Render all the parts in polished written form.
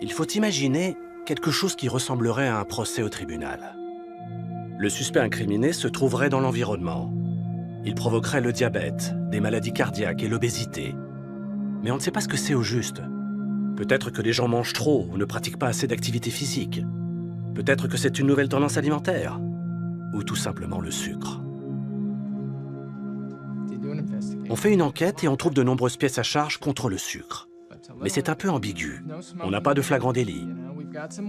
Il faut imaginer quelque chose qui ressemblerait à un procès au tribunal. Le suspect incriminé se trouverait dans l'environnement. Il provoquerait le diabète, des maladies cardiaques et l'obésité. Mais on ne sait pas ce que c'est au juste. Peut-être que les gens mangent trop ou ne pratiquent pas assez d'activité physique. Peut-être que c'est une nouvelle tendance alimentaire. Ou tout simplement le sucre. On fait une enquête et on trouve de nombreuses pièces à charge contre le sucre. Mais c'est un peu ambigu. On n'a pas de flagrant délit.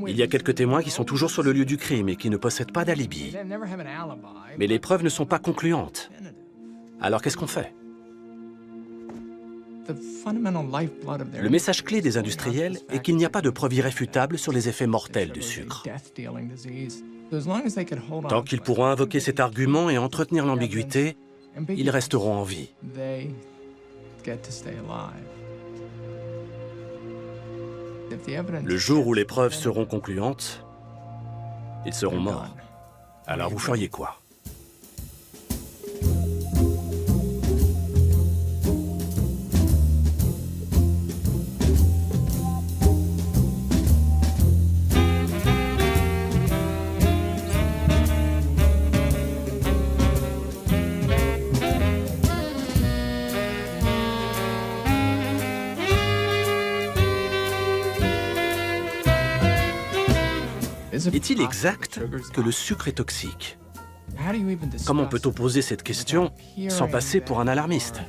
Il y a quelques témoins qui sont toujours sur le lieu du crime et qui ne possèdent pas d'alibi. Mais les preuves ne sont pas concluantes. Alors qu'est-ce qu'on fait? Le message clé des industriels est qu'il n'y a pas de preuve irréfutable sur les effets mortels du sucre. Tant qu'ils pourront invoquer cet argument et entretenir l'ambiguïté, ils resteront en vie. Le jour où les preuves seront concluantes, ils seront morts. Alors vous feriez quoi? Est-il exact que le sucre est toxique? Comment peut-on poser cette question sans passer pour un alarmiste?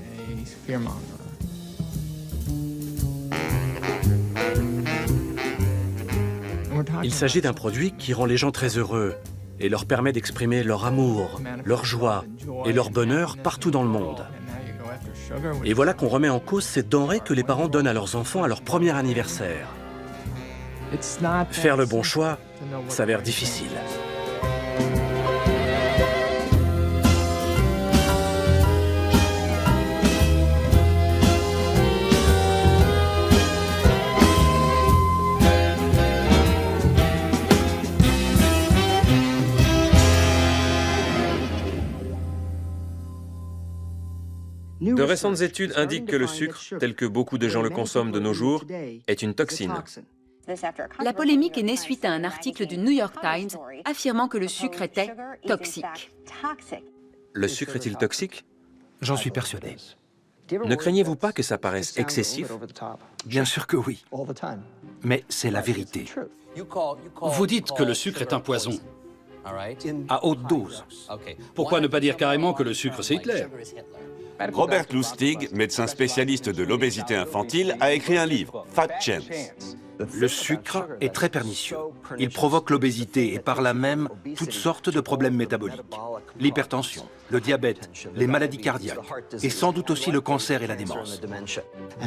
Il s'agit d'un produit qui rend les gens très heureux et leur permet d'exprimer leur amour, leur joie et leur bonheur partout dans le monde. Et voilà qu'on remet en cause cette denrée que les parents donnent à leurs enfants à leur premier anniversaire. Faire le bon choix s'avère difficile. De récentes études indiquent que le sucre, tel que beaucoup de gens le consomment de nos jours, est une toxine. La polémique est née suite à un article du New York Times affirmant que le sucre était toxique. Le sucre est-il toxique? J'en suis persuadé. Ne craignez-vous pas que ça paraisse excessif? Bien sûr que oui. Mais c'est la vérité. Vous dites que le sucre est un poison, à haute dose. Pourquoi ne pas dire carrément que le sucre, c'est Hitler? Robert Lustig, médecin spécialiste de l'obésité infantile, a écrit un livre, Fat Chance. Le sucre est très pernicieux. Il provoque l'obésité et par là même toutes sortes de problèmes métaboliques. L'hypertension, le diabète, les maladies cardiaques et sans doute aussi le cancer et la démence.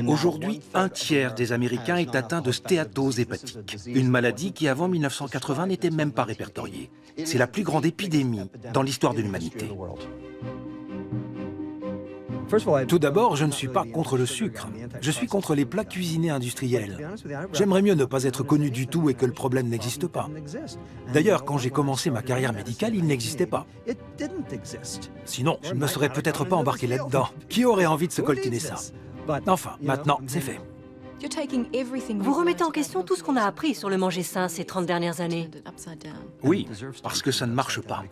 Aujourd'hui, un tiers des Américains est atteint de stéatose hépatique, une maladie qui avant 1980 n'était même pas répertoriée. C'est la plus grande épidémie dans l'histoire de l'humanité. Tout d'abord, je ne suis pas contre le sucre. Je suis contre les plats cuisinés industriels. J'aimerais mieux ne pas être connu du tout et que le problème n'existe pas. D'ailleurs, quand j'ai commencé ma carrière médicale, il n'existait pas. Sinon, je ne me serais peut-être pas embarqué là-dedans. Qui aurait envie de se coltiner ça? Enfin, maintenant, c'est fait. Vous remettez en question tout ce qu'on a appris sur le manger sain ces 30 dernières années. Oui, parce que ça ne marche pas.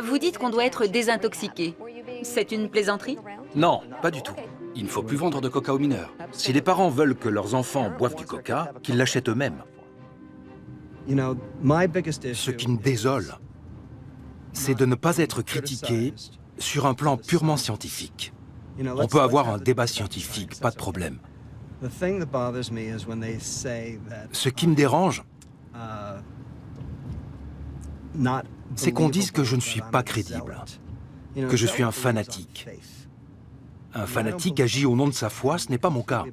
Vous dites qu'on doit être désintoxiqué. C'est une plaisanterie? Non, pas du tout. Il ne faut plus vendre de coca aux mineurs. Si les parents veulent que leurs enfants boivent du coca, qu'ils l'achètent eux-mêmes. Ce qui me désole, c'est de ne pas être critiqué sur un plan purement scientifique. On peut avoir un débat scientifique, pas de problème. Ce qui me dérange, c'est qu'on dise que je ne suis pas crédible, que je suis un fanatique. Un fanatique agit au nom de sa foi, ce n'est pas mon cas.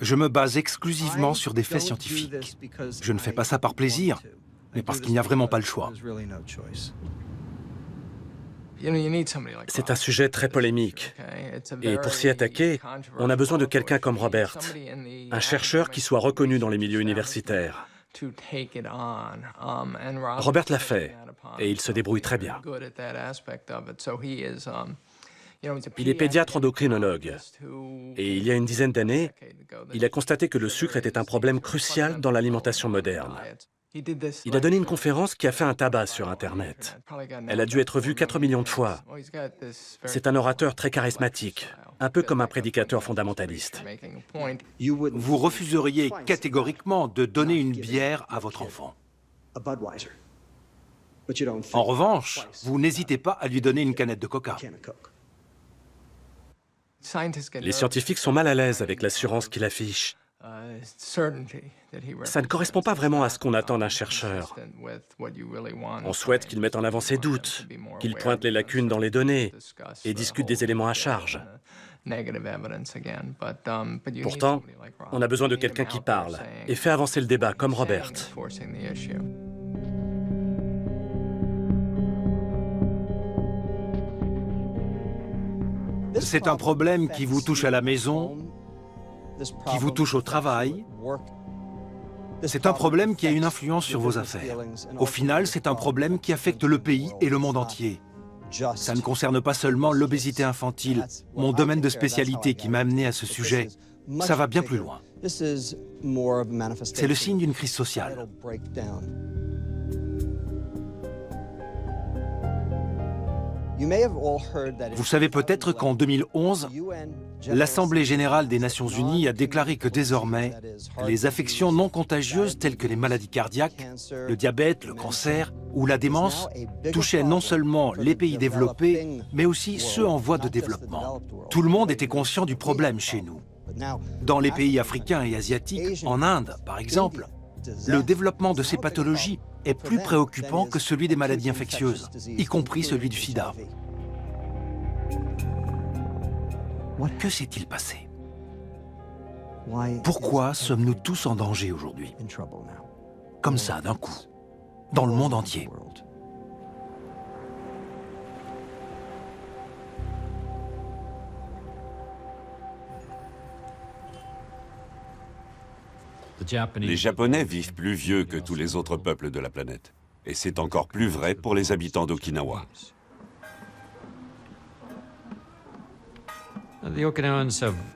Je me base exclusivement sur des faits scientifiques. Je ne fais pas ça par plaisir, mais parce qu'il n'y a vraiment pas le choix. C'est un sujet très polémique. Et pour s'y attaquer, on a besoin de quelqu'un comme Robert, un chercheur qui soit reconnu dans les milieux universitaires. Robert l'a fait, et il se débrouille très bien. Il est pédiatre endocrinologue. Et il y a une dizaine d'années, il a constaté que le sucre était un problème crucial dans l'alimentation moderne. Il a donné une conférence qui a fait un tabac sur Internet. Elle a dû être vue 4 millions de fois. C'est un orateur très charismatique, un peu comme un prédicateur fondamentaliste. Vous refuseriez catégoriquement de donner une bière à votre enfant. En revanche, vous n'hésitez pas à lui donner une canette de coca. Les scientifiques sont mal à l'aise avec l'assurance qu'il affiche. Ça ne correspond pas vraiment à ce qu'on attend d'un chercheur. On souhaite qu'il mette en avant ses doutes, qu'il pointe les lacunes dans les données et discute des éléments à charge. Pourtant, on a besoin de quelqu'un qui parle et fait avancer le débat, comme Robert. C'est un problème qui vous touche à la maison, qui vous touche au travail. C'est un problème qui a une influence sur vos affaires. Au final, c'est un problème qui affecte le pays et le monde entier. Ça ne concerne pas seulement l'obésité infantile, mon domaine de spécialité qui m'a amené à ce sujet. Ça va bien plus loin. C'est le signe d'une crise sociale. Vous savez peut-être qu'en 2011, l'Assemblée générale des Nations unies a déclaré que désormais, les affections non contagieuses telles que les maladies cardiaques, le diabète, le cancer ou la démence touchaient non seulement les pays développés, mais aussi ceux en voie de développement. Tout le monde était conscient du problème chez nous. Dans les pays africains et asiatiques, en Inde par exemple, le développement de ces pathologies est plus préoccupant que celui des maladies infectieuses, y compris celui du sida. Que s'est-il passé? Pourquoi sommes-nous tous en danger aujourd'hui? Comme ça, d'un coup, dans le monde entier. Les Japonais vivent plus vieux que tous les autres peuples de la planète. Et c'est encore plus vrai pour les habitants d'Okinawa.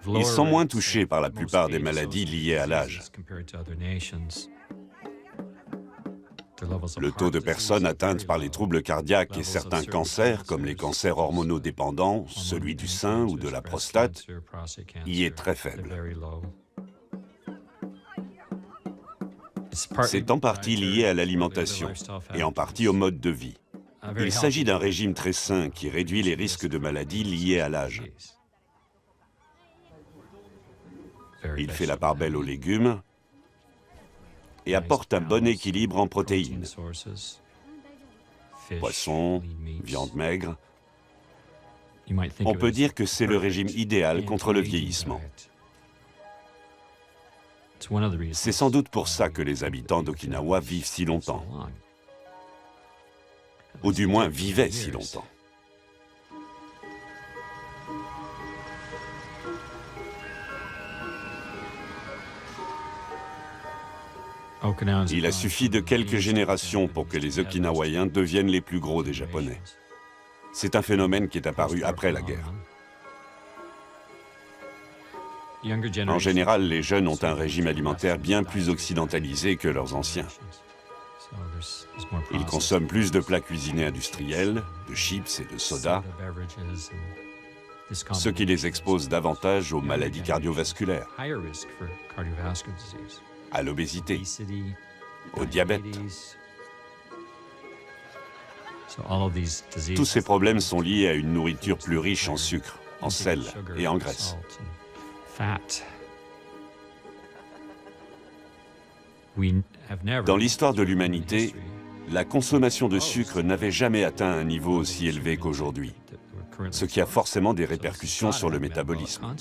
Ils sont moins touchés par la plupart des maladies liées à l'âge. Le taux de personnes atteintes par les troubles cardiaques et certains cancers, comme les cancers hormonodépendants, celui du sein ou de la prostate, y est très faible. C'est en partie lié à l'alimentation et en partie au mode de vie. Il s'agit d'un régime très sain qui réduit les risques de maladies liées à l'âge. Il fait la part belle aux légumes et apporte un bon équilibre en protéines. Poisson, viande maigre. On peut dire que c'est le régime idéal contre le vieillissement. C'est sans doute pour ça que les habitants d'Okinawa vivent si longtemps. Ou du moins vivaient si longtemps. Il a suffi de quelques générations pour que les Okinawaïens deviennent les plus gros des Japonais. C'est un phénomène qui est apparu après la guerre. En général, les jeunes ont un régime alimentaire bien plus occidentalisé que leurs anciens. Ils consomment plus de plats cuisinés industriels, de chips et de sodas, ce qui les expose davantage aux maladies cardiovasculaires, à l'obésité, au diabète. Tous ces problèmes sont liés à une nourriture plus riche en sucre, en sel et en graisse. Dans l'histoire de l'humanité, la consommation de sucre n'avait jamais atteint un niveau aussi élevé qu'aujourd'hui, ce qui a forcément des répercussions sur le métabolisme.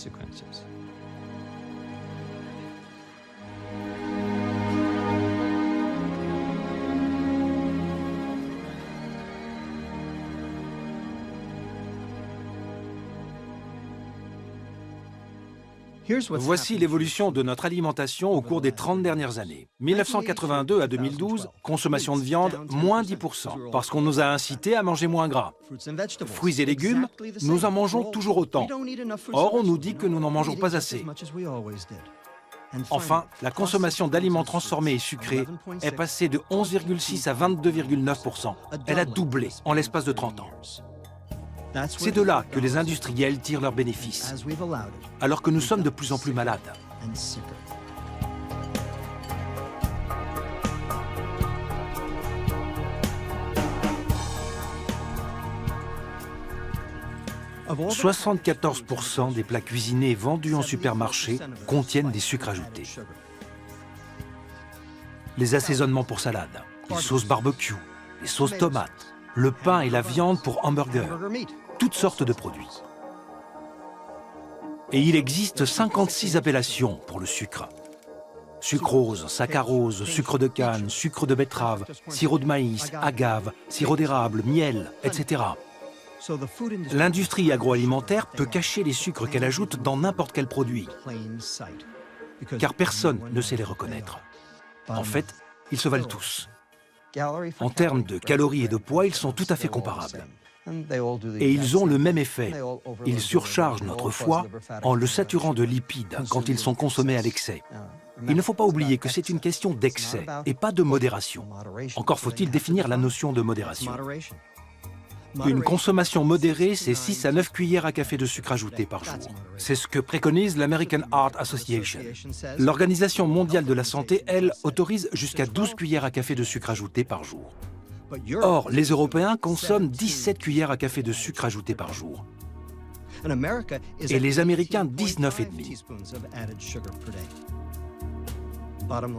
Voici l'évolution de notre alimentation au cours des 30 dernières années. 1982 à 2012, consommation de viande, moins 10%, parce qu'on nous a incités à manger moins gras. Fruits et légumes, nous en mangeons toujours autant. Or, on nous dit que nous n'en mangeons pas assez. Enfin, la consommation d'aliments transformés et sucrés est passée de 11,6 à 22,9%. Elle a doublé en l'espace de 30 ans. C'est de là que les industriels tirent leurs bénéfices, alors que nous sommes de plus en plus malades. « 74% des plats cuisinés vendus en supermarché contiennent des sucres ajoutés. Les assaisonnements pour salade, les sauces barbecue, les sauces tomates, le pain et la viande pour hamburgers, toutes sortes de produits. Et il existe 56 appellations pour le sucre. Sucrose, saccharose, sucre de canne, sucre de betterave, sirop de maïs, agave, sirop d'érable, miel, etc. L'industrie agroalimentaire peut cacher les sucres qu'elle ajoute dans n'importe quel produit, car personne ne sait les reconnaître. En fait, ils se valent tous. En termes de calories et de poids, ils sont tout à fait comparables. Et ils ont le même effet. Ils surchargent notre foie en le saturant de lipides quand ils sont consommés à l'excès. Il ne faut pas oublier que c'est une question d'excès et pas de modération. Encore faut-il définir la notion de modération. Une consommation modérée, c'est 6 à 9 cuillères à café de sucre ajouté par jour. C'est ce que préconise l'American Heart Association. L'Organisation mondiale de la santé, elle, autorise jusqu'à 12 cuillères à café de sucre ajouté par jour. Or, les Européens consomment 17 cuillères à café de sucre ajouté par jour. Et les Américains, 19,5.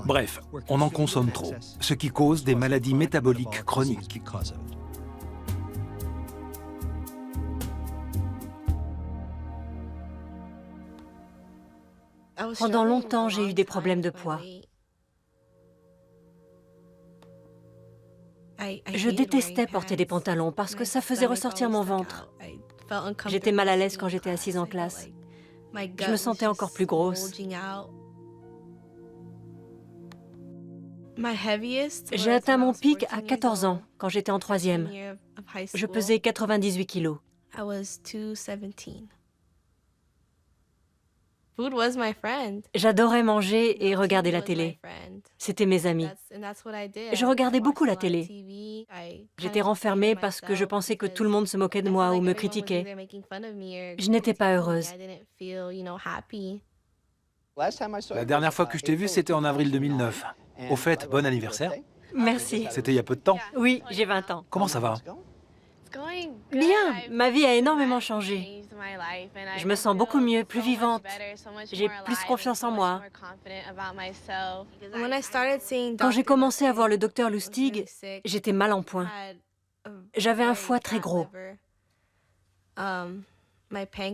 Bref, on en consomme trop, ce qui cause des maladies métaboliques chroniques. Pendant longtemps, j'ai eu des problèmes de poids. Je détestais porter des pantalons parce que ça faisait ressortir mon ventre. J'étais mal à l'aise quand j'étais assise en classe. Je me sentais encore plus grosse. J'ai atteint mon pic à 14 ans, quand j'étais en 3e. Je pesais 98 kilos. J'adorais manger et regarder la télé. C'était mes amis. Je regardais beaucoup la télé. J'étais renfermée parce que je pensais que tout le monde se moquait de moi ou me critiquait. Je n'étais pas heureuse. La dernière fois que je t'ai vu, c'était en avril 2009. Au fait, bon anniversaire. Merci. C'était il y a peu de temps. Oui, j'ai 20 ans. Comment ça va? Bien, ma vie a énormément changé. Je me sens beaucoup mieux, plus vivante. J'ai plus confiance en moi. Quand j'ai commencé à voir le docteur Lustig, j'étais mal en point. J'avais un foie très gros.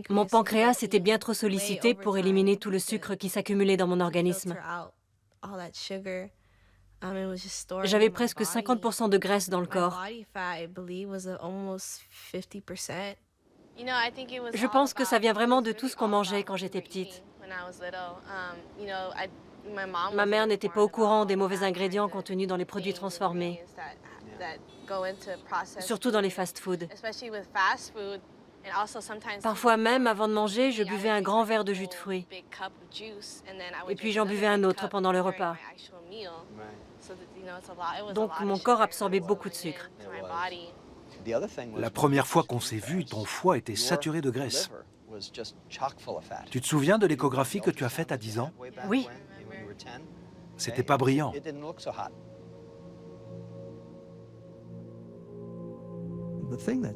Mon pancréas était bien trop sollicité pour éliminer tout le sucre qui s'accumulait dans mon organisme. J'avais presque 50% de graisse dans le corps. Je pense que ça vient vraiment de tout ce qu'on mangeait quand j'étais petite. Ma mère n'était pas au courant des mauvais ingrédients contenus dans les produits transformés, surtout dans les fast-foods. Parfois même, avant de manger, je buvais un grand verre de jus de fruits. Et puis j'en buvais un autre pendant le repas. Donc mon corps absorbait beaucoup de sucre. La première fois qu'on s'est vu, ton foie était saturé de graisse. Tu te souviens de l'échographie que tu as faite à 10 ans? Oui. C'était pas brillant.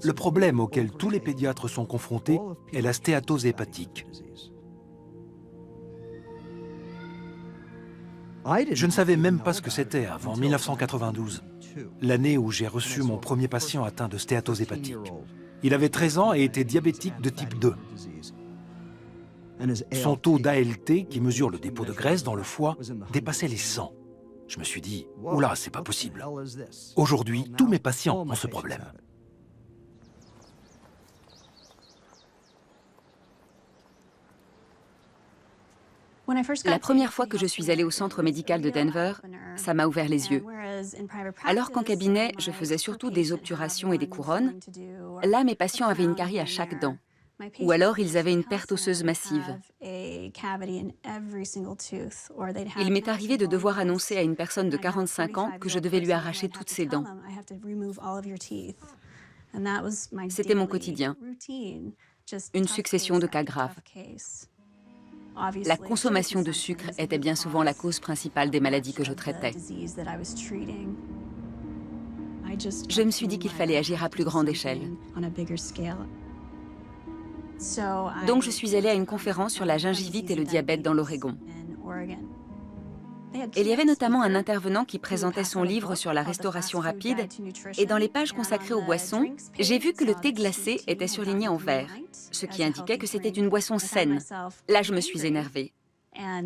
Le problème auquel tous les pédiatres sont confrontés est la stéatose hépatique. Je ne savais même pas ce que c'était avant 1992, l'année où j'ai reçu mon premier patient atteint de stéatose hépatique. Il avait 13 ans et était diabétique de type 2. Son taux d'ALT, qui mesure le dépôt de graisse dans le foie, dépassait les 100. Je me suis dit, oula, c'est pas possible. Aujourd'hui, tous mes patients ont ce problème. La première fois que je suis allée au centre médical de Denver, ça m'a ouvert les yeux. Alors qu'en cabinet, je faisais surtout des obturations et des couronnes, là, mes patients avaient une carie à chaque dent. Ou alors, ils avaient une perte osseuse massive. Il m'est arrivé de devoir annoncer à une personne de 45 ans que je devais lui arracher toutes ses dents. C'était mon quotidien, une succession de cas graves. La consommation de sucre était bien souvent la cause principale des maladies que je traitais. Je me suis dit qu'il fallait agir à plus grande échelle. Donc je suis allée à une conférence sur la gingivite et le diabète dans l'Oregon. Il y avait notamment un intervenant qui présentait son livre sur la restauration rapide, et dans les pages consacrées aux boissons, j'ai vu que le thé glacé était surligné en vert, ce qui indiquait que c'était une boisson saine. Là, je me suis énervée.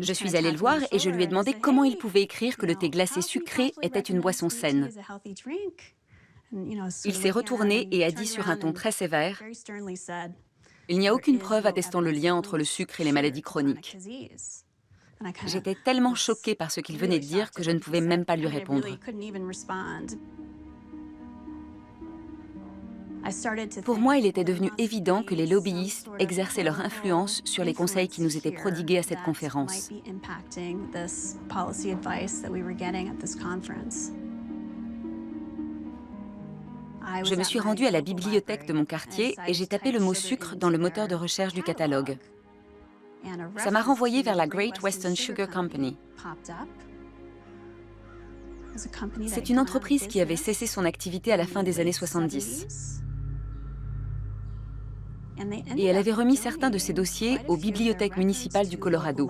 Je suis allée le voir et je lui ai demandé comment il pouvait écrire que le thé glacé sucré était une boisson saine. Il s'est retourné et a dit sur un ton très sévère: « Il n'y a aucune preuve attestant le lien entre le sucre et les maladies chroniques. » J'étais tellement choquée par ce qu'il venait de dire que je ne pouvais même pas lui répondre. Pour moi, il était devenu évident que les lobbyistes exerçaient leur influence sur les conseils qui nous étaient prodigués à cette conférence. Je me suis rendue à la bibliothèque de mon quartier et j'ai tapé le mot sucre dans le moteur de recherche du catalogue. Ça m'a renvoyé vers la Great Western Sugar Company. C'est une entreprise qui avait cessé son activité à la fin des années 70. Et elle avait remis certains de ses dossiers aux bibliothèques municipales du Colorado.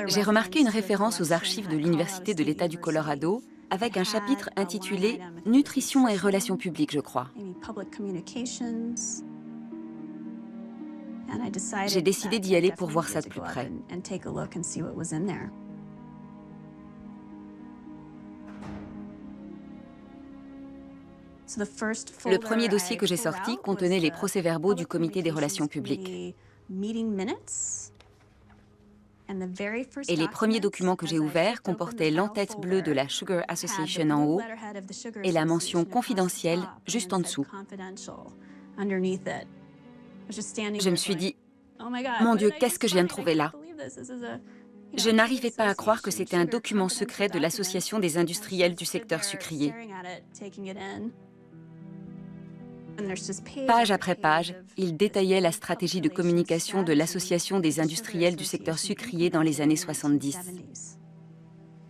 J'ai remarqué une référence aux archives de l'Université de l'État du Colorado avec un chapitre intitulé « Nutrition et relations publiques », je crois. J'ai décidé d'y aller pour voir ça de plus près. Le premier dossier que j'ai sorti contenait les procès-verbaux du Comité des relations publiques. Et les premiers documents que j'ai ouverts comportaient l'entête bleue de la Sugar Association en haut et la mention confidentielle juste en dessous. Je me suis dit, mon Dieu, qu'est-ce que je viens de trouver là? Je n'arrivais pas à croire que c'était un document secret de l'Association des industriels du secteur sucrier. Page après page, il détaillait la stratégie de communication de l'Association des industriels du secteur sucrier dans les années 70.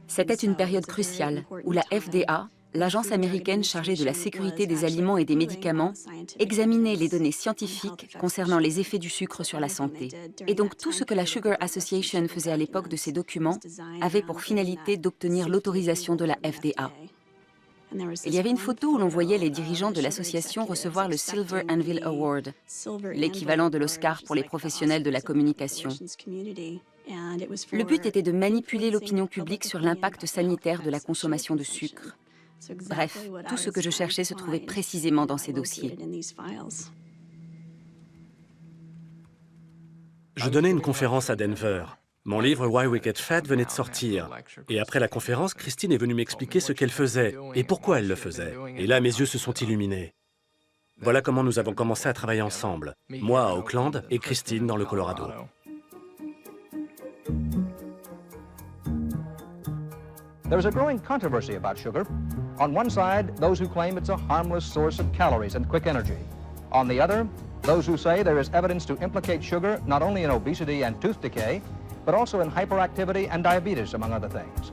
C'était une période cruciale où la FDA, l'agence américaine chargée de la sécurité des aliments et des médicaments, examinait les données scientifiques concernant les effets du sucre sur la santé. Et donc tout ce que la Sugar Association faisait à l'époque de ces documents avait pour finalité d'obtenir l'autorisation de la FDA. Il y avait une photo où l'on voyait les dirigeants de l'association recevoir le Silver Anvil Award, l'équivalent de l'Oscar pour les professionnels de la communication. Le but était de manipuler l'opinion publique sur l'impact sanitaire de la consommation de sucre. Bref, tout ce que je cherchais se trouvait précisément dans ces dossiers. Je donnais une conférence à Denver. Mon livre Why We Get Fat venait de sortir. Et après la conférence, Christine est venue m'expliquer ce qu'elle faisait et pourquoi elle le faisait. Et là, mes yeux se sont illuminés. Voilà comment nous avons commencé à travailler ensemble. Moi à Oakland et Christine dans le Colorado. There's a growing controversy about sugar. On one side, those who claim it's a harmless source of calories and quick energy. On the other, those who say there is evidence to implicate sugar not only in obesity and tooth decay, but also in hyperactivity and diabetes, among other things.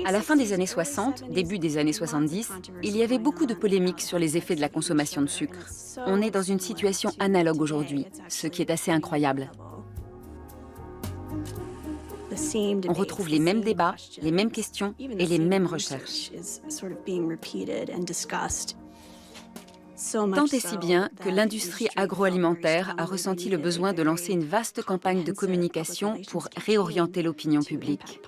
À la fin des années 60, début des années 70, il y avait beaucoup de polémiques sur les effets de la consommation de sucre. On est dans une situation analogue aujourd'hui, ce qui est assez incroyable. On retrouve les mêmes débats, les mêmes questions et les mêmes recherches. Tant et si bien que l'industrie agroalimentaire a ressenti le besoin de lancer une vaste campagne de communication pour réorienter l'opinion publique.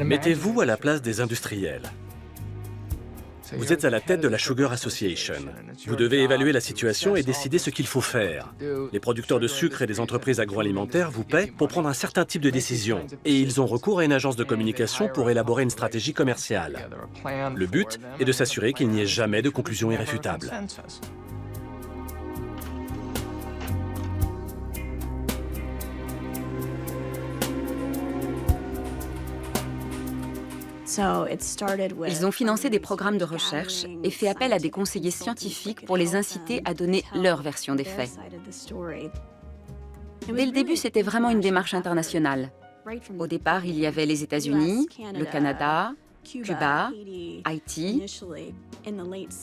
Mettez-vous à la place des industriels. Vous êtes à la tête de la Sugar Association. Vous devez évaluer la situation et décider ce qu'il faut faire. Les producteurs de sucre et les entreprises agroalimentaires vous paient pour prendre un certain type de décision. Et ils ont recours à une agence de communication pour élaborer une stratégie commerciale. Le but est de s'assurer qu'il n'y ait jamais de conclusion irréfutable. Ils ont financé des programmes de recherche et fait appel à des conseillers scientifiques pour les inciter à donner leur version des faits. Dès le début, c'était vraiment une démarche internationale. Au départ, il y avait les États-Unis, le Canada, Cuba, Haïti.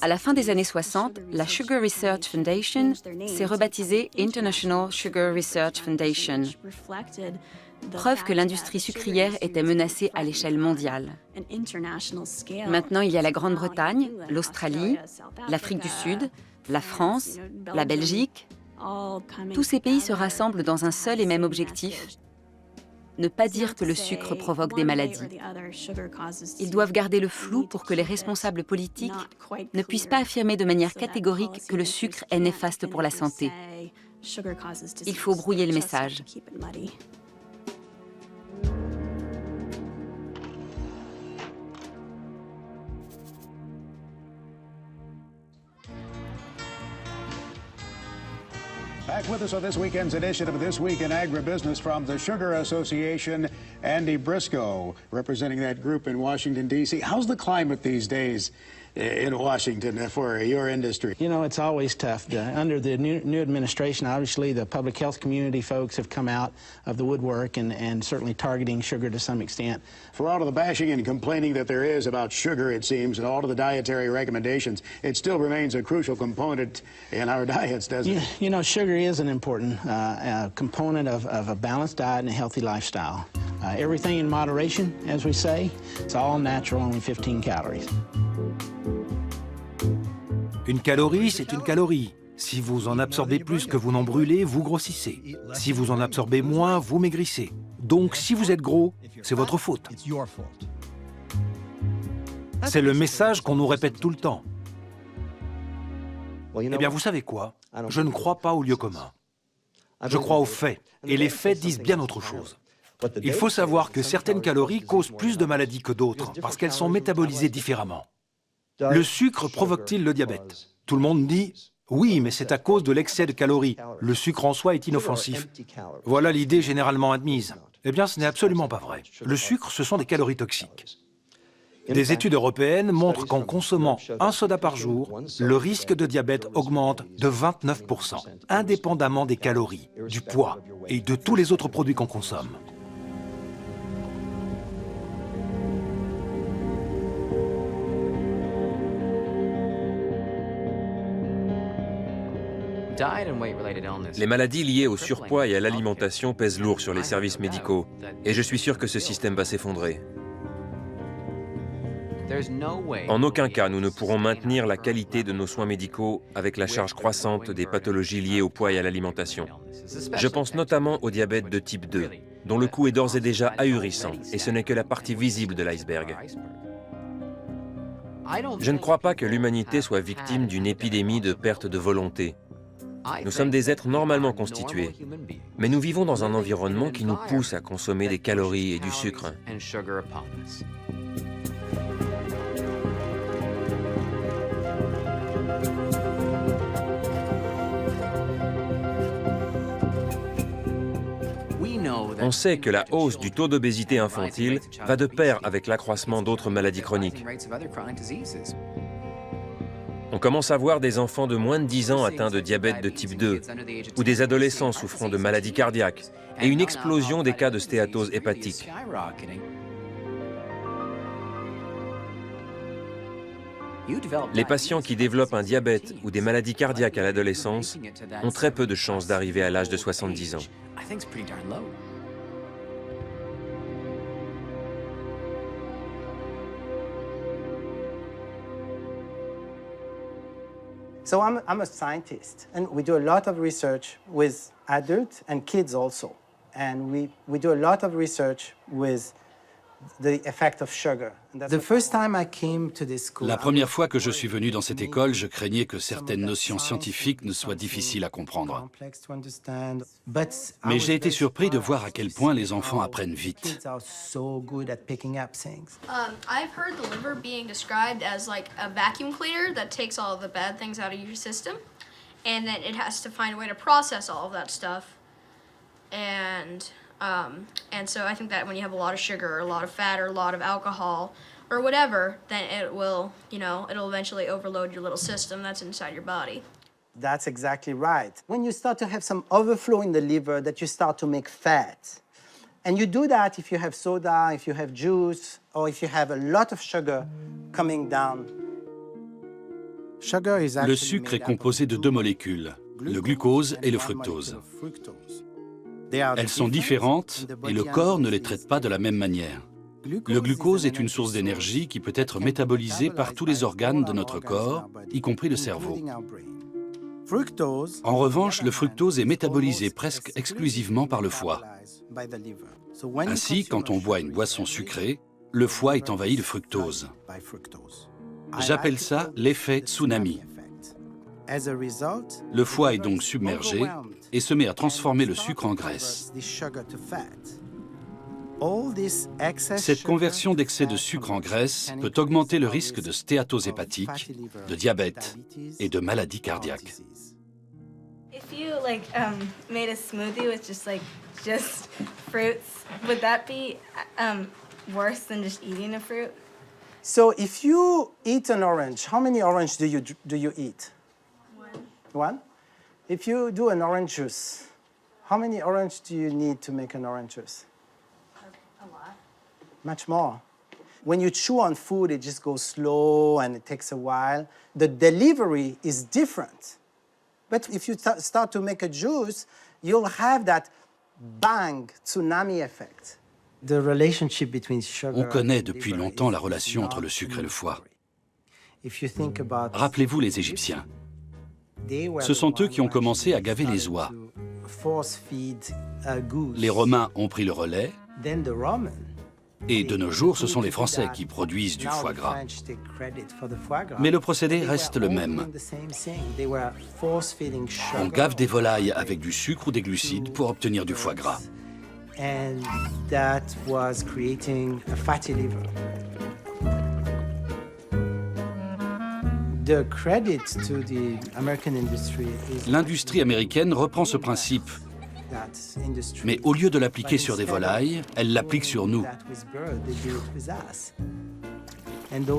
À la fin des années 60, la Sugar Research Foundation s'est rebaptisée International Sugar Research Foundation. Preuve que l'industrie sucrière était menacée à l'échelle mondiale. Maintenant, il y a la Grande-Bretagne, l'Australie, l'Afrique du Sud, la France, la Belgique. Tous ces pays se rassemblent dans un seul et même objectif: ne pas dire que le sucre provoque des maladies. Ils doivent garder le flou pour que les responsables politiques ne puissent pas affirmer de manière catégorique que le sucre est néfaste pour la santé. Il faut brouiller le message. Back with us on this weekend's edition of This Week in Agribusiness from the Sugar Association, Andy Briscoe, representing that group in Washington, D.C. How's the climate these days in Washington for your industry? You know, it's always tough. Under the new administration, obviously, the public health community folks have come out of the woodwork and certainly targeting sugar to some extent. For all of the bashing and complaining that there is about sugar, it seems, and all of the dietary recommendations, it still remains a crucial component in our diets, doesn't it? You know, sugar is an important component of a balanced diet and a healthy lifestyle. Everything in moderation, as we say. It's all natural, only 15 calories. Une calorie, c'est une calorie. Si vous en absorbez plus que vous n'en brûlez, vous grossissez. Si vous en absorbez moins, vous maigrissez. Donc, si vous êtes gros, c'est votre faute. C'est le message qu'on nous répète tout le temps. Eh bien, vous savez quoi? Je ne crois pas au lieu commun. Je crois aux faits. Et les faits disent bien autre chose. Il faut savoir que certaines calories causent plus de maladies que d'autres, parce qu'elles sont métabolisées différemment. Le sucre provoque-t-il le diabète? Tout le monde dit « Oui, mais c'est à cause de l'excès de calories. Le sucre en soi est inoffensif. » Voilà l'idée généralement admise. Eh bien, ce n'est absolument pas vrai. Le sucre, ce sont des calories toxiques. Des études européennes montrent qu'en consommant un soda par jour, le risque de diabète augmente de 29%, indépendamment des calories, du poids et de tous les autres produits qu'on consomme. Les maladies liées au surpoids et à l'alimentation pèsent lourd sur les services médicaux, et je suis sûr que ce système va s'effondrer. En aucun cas, nous ne pourrons maintenir la qualité de nos soins médicaux avec la charge croissante des pathologies liées au poids et à l'alimentation. Je pense notamment au diabète de type 2, dont le coût est d'ores et déjà ahurissant, et ce n'est que la partie visible de l'iceberg. Je ne crois pas que l'humanité soit victime d'une épidémie de perte de volonté. Nous sommes des êtres normalement constitués, mais nous vivons dans un environnement qui nous pousse à consommer des calories et du sucre. On sait que la hausse du taux d'obésité infantile va de pair avec l'accroissement d'autres maladies chroniques. On commence à voir des enfants de moins de 10 ans atteints de diabète de type 2 ou des adolescents souffrant de maladies cardiaques et une explosion des cas de stéatose hépatique. Les patients qui développent un diabète ou des maladies cardiaques à l'adolescence ont très peu de chances d'arriver à l'âge de 70 ans. So I'm a scientist, and we do a lot of research with adults and kids also. And we do a lot of research with La première fois que je suis venu dans cette école, je craignais que certaines notions scientifiques ne soient difficiles à comprendre. Mais j'ai été surpris de voir à quel point les enfants apprennent vite. I've heard the liver being described as like a vacuum cleaner that takes all of the bad things out of your system, and then it has to find a way to process all of that stuff. And so I think that when you have a lot of sugar or a lot of fat or a lot of alcohol or whatever, then it will, it'll eventually overload your little system that's inside your body. That's exactly right. When you start to have some overflow in the liver, that you start to make fat. And you do that if you have soda, if you have juice, or if you have a lot of sugar coming down. Le sucre est composé de deux molécules, le glucose et le fructose. Elles sont différentes et le corps ne les traite pas de la même manière. Le glucose est une source d'énergie qui peut être métabolisée par tous les organes de notre corps, y compris le cerveau. En revanche, le fructose est métabolisé presque exclusivement par le foie. Ainsi, quand on boit une boisson sucrée, le foie est envahi de fructose. J'appelle ça l'effet tsunami. Le foie est donc submergé et se met à transformer le sucre en graisse. Cette conversion d'excès de sucre en graisse peut augmenter le risque de stéatose hépatique, de diabète et de maladies cardiaques. If you made a smoothie with just fruits, would that be worse than just eating a fruit? So if you eat an orange, how many oranges do you eat? One? If you do an orange juice, how many oranges do you need to make an orange juice? A lot. Much more. When you chew on food, it just goes slow and it takes a while. The delivery is different. But if you start to make a juice, you'll have that bang, tsunami effect. The relationship between sugar On connaît depuis longtemps la relation entre le sucre et le foie. Rappelez-vous les Égyptiens. Ce sont eux qui ont commencé à gaver les oies. Les Romains ont pris le relais. Et de nos jours, ce sont les Français qui produisent du foie gras. Mais le procédé reste le même. On gave des volailles avec du sucre ou des glucides pour obtenir du foie gras. L'industrie américaine reprend ce principe. Mais au lieu de l'appliquer sur des volailles, elle l'applique sur nous.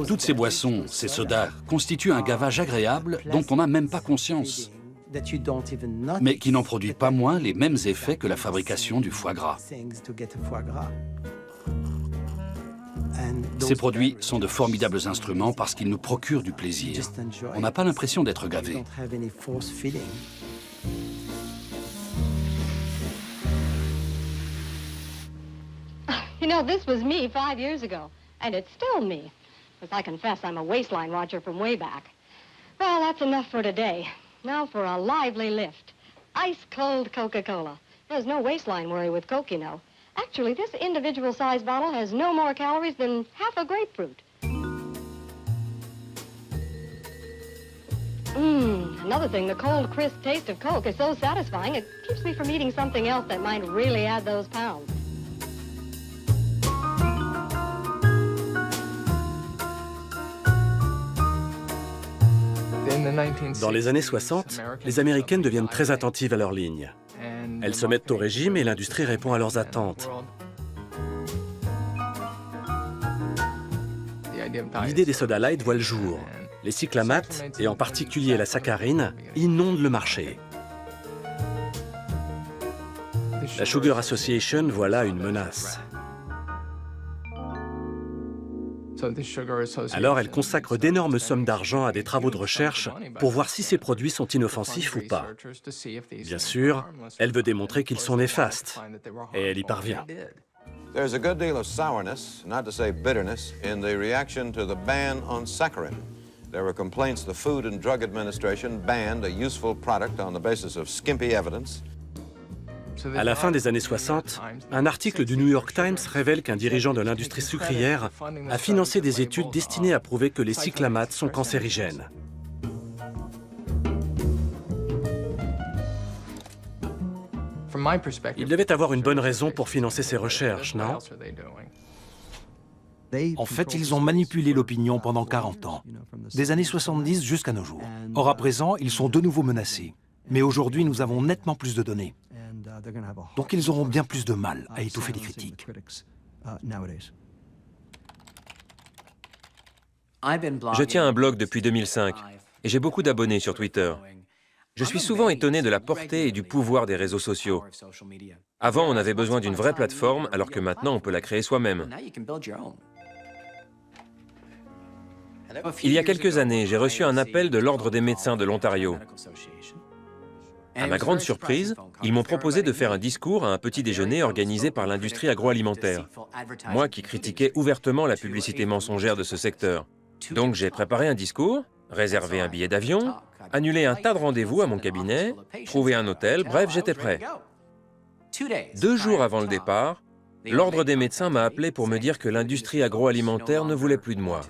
Toutes ces boissons, ces sodas, constituent un gavage agréable dont on n'a même pas conscience, mais qui n'en produit pas moins les mêmes effets que la fabrication du foie gras. Ces produits sont de formidables instruments parce qu'ils nous procurent du plaisir. On n'a pas l'impression d'être gavé. You know, this was me 5 years ago, and it's still me. Because I confess I'm a waistline watcher from way back. Well, that's enough for today. Now for a lively lift. Ice-cold Coca-Cola. There's no waistline worry with Coke, you know. Actually, this individual-sized bottle has no more calories than half a grapefruit. Another thing, the cold, crisp taste of Coke is so satisfying, it keeps me from eating something else that might really add those pounds. Dans les années 60, les Américaines deviennent très attentives à leurs lignes. Elles se mettent au régime et l'industrie répond à leurs attentes. L'idée des soda light voit le jour. Les cyclamates, et en particulier la saccharine, inondent le marché. La Sugar Association voit là une menace. Alors elle consacre d'énormes sommes d'argent à des travaux de recherche pour voir si ces produits sont inoffensifs ou pas. Bien sûr, elle veut démontrer qu'ils sont néfastes, et elle y parvient. There's a good deal of sourness, not to say bitterness, in the reaction to the ban on saccharin. There were complaints the Food and Drug Administration banned a useful product on the basis of skimpy evidence. À la fin des années 60, un article du New York Times révèle qu'un dirigeant de l'industrie sucrière a financé des études destinées à prouver que les cyclamates sont cancérigènes. Il devait avoir une bonne raison pour financer ces recherches, non? En fait, ils ont manipulé l'opinion pendant 40 ans, des années 70 jusqu'à nos jours. Or, à présent, ils sont de nouveau menacés. Mais aujourd'hui, nous avons nettement plus de données. Donc, ils auront bien plus de mal à étouffer les critiques. Je tiens un blog depuis 2005 et j'ai beaucoup d'abonnés sur Twitter. Je suis souvent étonné de la portée et du pouvoir des réseaux sociaux. Avant, on avait besoin d'une vraie plateforme, alors que maintenant, on peut la créer soi-même. Il y a quelques années, j'ai reçu un appel de l'Ordre des médecins de l'Ontario. À ma grande surprise, ils m'ont proposé de faire un discours à un petit déjeuner organisé par l'industrie agroalimentaire. Moi qui critiquais ouvertement la publicité mensongère de ce secteur. Donc j'ai préparé un discours, réservé un billet d'avion, annulé un tas de rendez-vous à mon cabinet, trouvé un hôtel, bref, j'étais prêt. 2 jours avant le départ, l'Ordre des médecins m'a appelé pour me dire que l'industrie agroalimentaire ne voulait plus de moi.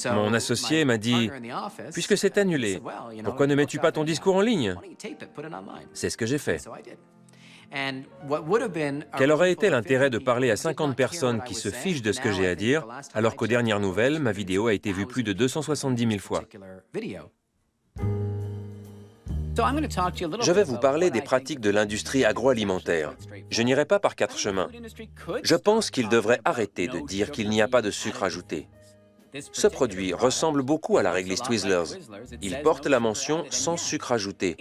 Mon associé m'a dit « Puisque c'est annulé, pourquoi ne mets-tu pas ton discours en ligne ?» C'est ce que j'ai fait. Quel aurait été l'intérêt de parler à 50 personnes qui se fichent de ce que j'ai à dire, alors qu'aux dernières nouvelles, ma vidéo a été vue plus de 270 000 fois? Je vais vous parler des pratiques de l'industrie agroalimentaire. Je n'irai pas par 4 chemins. Je pense qu'il devrait arrêter de dire qu'il n'y a pas de sucre ajouté. Ce produit ressemble beaucoup à la réglisse Twizzlers. Il porte la mention « sans sucre ajouté ».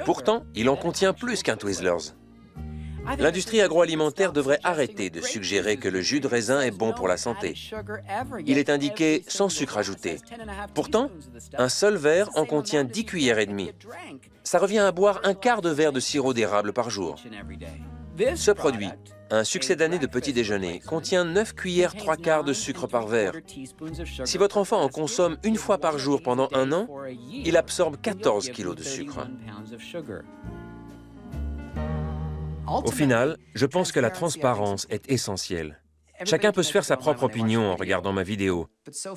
Pourtant, il en contient plus qu'un Twizzlers. L'industrie agroalimentaire devrait arrêter de suggérer que le jus de raisin est bon pour la santé. Il est indiqué « sans sucre ajouté ». Pourtant, un seul verre en contient 10 cuillères et demie. Ça revient à boire un quart de verre de sirop d'érable par jour. Ce produit, un succès d'année de petit déjeuner, contient 9 cuillères 3/4 de sucre par verre. Si votre enfant en consomme 1 fois par jour pendant 1 an, il absorbe 14 kilos de sucre. Au final, je pense que la transparence est essentielle. Chacun peut se faire sa propre opinion en regardant ma vidéo.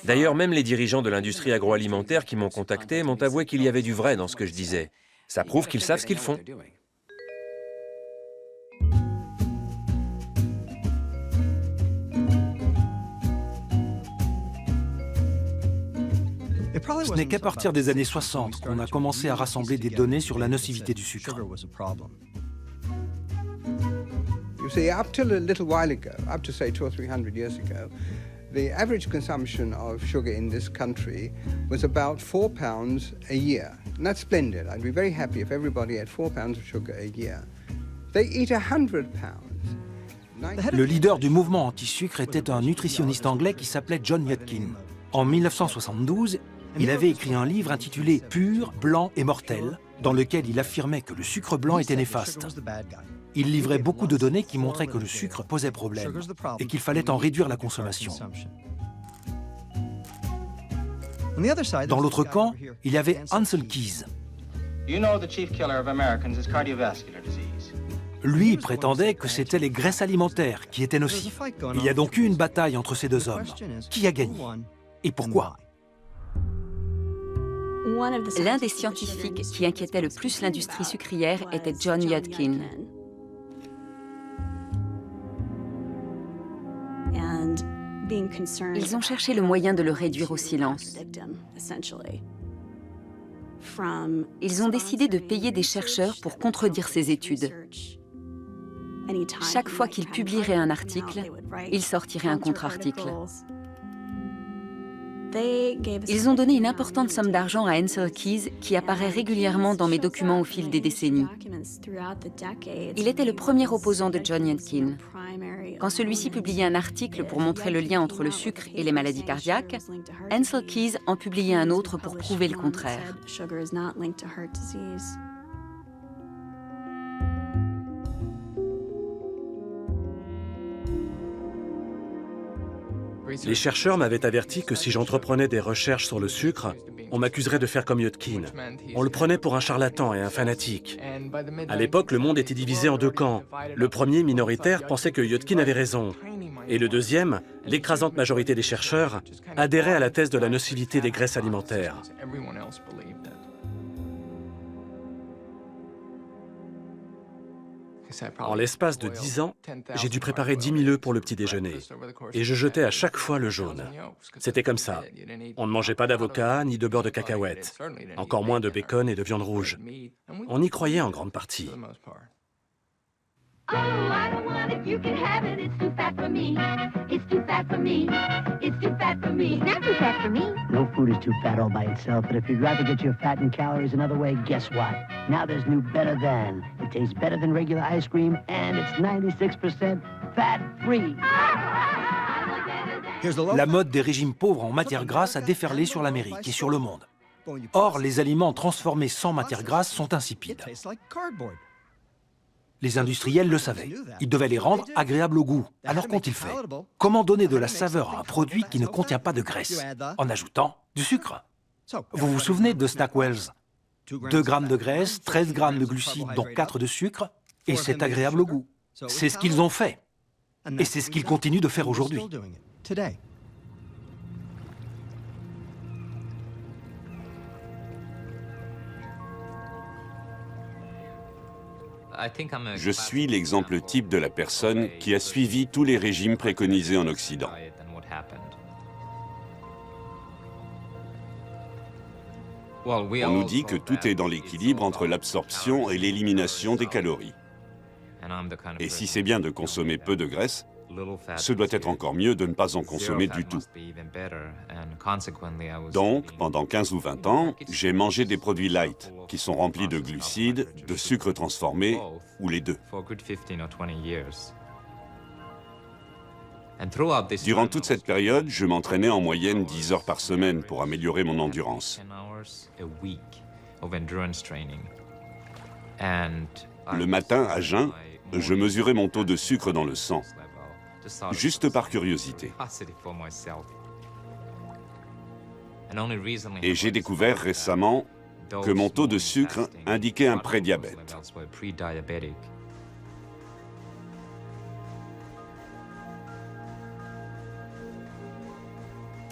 D'ailleurs, même les dirigeants de l'industrie agroalimentaire qui m'ont contacté m'ont avoué qu'il y avait du vrai dans ce que je disais. Ça prouve qu'ils savent ce qu'ils font. Ce n'est qu'à partir des années 60 qu'on a commencé à rassembler des données sur la nocivité du sucre. You see, up till a little while ago, up to say 200 or 300 years ago, the average consumption of sugar in this country was about 4 pounds a year. And that's splendid. I'd be very happy if everybody had 4 pounds of sugar a year. They eat 100 pounds. Le leader du mouvement anti-sucre était un nutritionniste anglais qui s'appelait John Yudkin. En 1972, il avait écrit un livre intitulé « Pur, blanc et mortel », dans lequel il affirmait que le sucre blanc était néfaste. Il livrait beaucoup de données qui montraient que le sucre posait problème et qu'il fallait en réduire la consommation. Dans l'autre camp, il y avait Ancel Keys. Lui prétendait que c'étaient les graisses alimentaires qui étaient nocives. Il y a donc eu une bataille entre ces deux hommes. Qui a gagné? Et pourquoi? L'un des scientifiques qui inquiétait le plus l'industrie sucrière était John Yudkin. Ils ont cherché le moyen de le réduire au silence. Ils ont décidé de payer des chercheurs pour contredire ces études. Chaque fois qu'ils publieraient un article, ils sortiraient un contre-article. Ils ont donné une importante somme d'argent à Ancel Keys, qui apparaît régulièrement dans mes documents au fil des décennies. Il était le premier opposant de John Yudkin. Quand celui-ci publiait un article pour montrer le lien entre le sucre et les maladies cardiaques, Ancel Keys en publiait un autre pour prouver le contraire. Les chercheurs m'avaient averti que si j'entreprenais des recherches sur le sucre, on m'accuserait de faire comme Yudkin. On le prenait pour un charlatan et un fanatique. À l'époque, le monde était divisé en deux camps. Le premier, minoritaire, pensait que Yudkin avait raison. Et le deuxième, l'écrasante majorité des chercheurs, adhérait à la thèse de la nocivité des graisses alimentaires. En l'espace de 10 ans, j'ai dû préparer 10 000 œufs pour le petit déjeuner. Et je jetais à chaque fois le jaune. C'était comme ça. On ne mangeait pas d'avocat ni de beurre de cacahuète, encore moins de bacon et de viande rouge. On y croyait en grande partie. Oh, I don't want it, you can have it, it's too fat for me. It's too fat for me. It's too fat for me. It's not too fat for me. No food is too fat all by itself, but if you'd rather get your fat and calories another way, guess what? Now there's new Better Than. It tastes better than regular ice cream, and it's 96% fat-free. La mode des régimes pauvres en matières grasses a déferlé sur l'Amérique et sur le monde. Or, les aliments transformés sans matières grasses sont insipides. Les industriels le savaient. Ils devaient les rendre agréables au goût. Alors qu'ont-ils fait? Comment donner de la saveur à un produit qui ne contient pas de graisse? En ajoutant du sucre. Vous vous souvenez de Stackwells? 2 grammes de graisse, 13 grammes de glucides, dont 4 de sucre, et c'est agréable au goût. C'est ce qu'ils ont fait. Et c'est ce qu'ils continuent de faire aujourd'hui. Je suis l'exemple type de la personne qui a suivi tous les régimes préconisés en Occident. On nous dit que tout est dans l'équilibre entre l'absorption et l'élimination des calories. Et si c'est bien de consommer peu de graisse, ce doit être encore mieux de ne pas en consommer du tout. Donc, pendant 15 ou 20 ans, j'ai mangé des produits light, qui sont remplis de glucides, de sucre transformé, ou les deux. Durant toute cette période, je m'entraînais en moyenne 10 heures par semaine pour améliorer mon endurance. Le matin, à jeun, je mesurais mon taux de sucre dans le sang, juste par curiosité. Et j'ai découvert récemment que mon taux de sucre indiquait un prédiabète.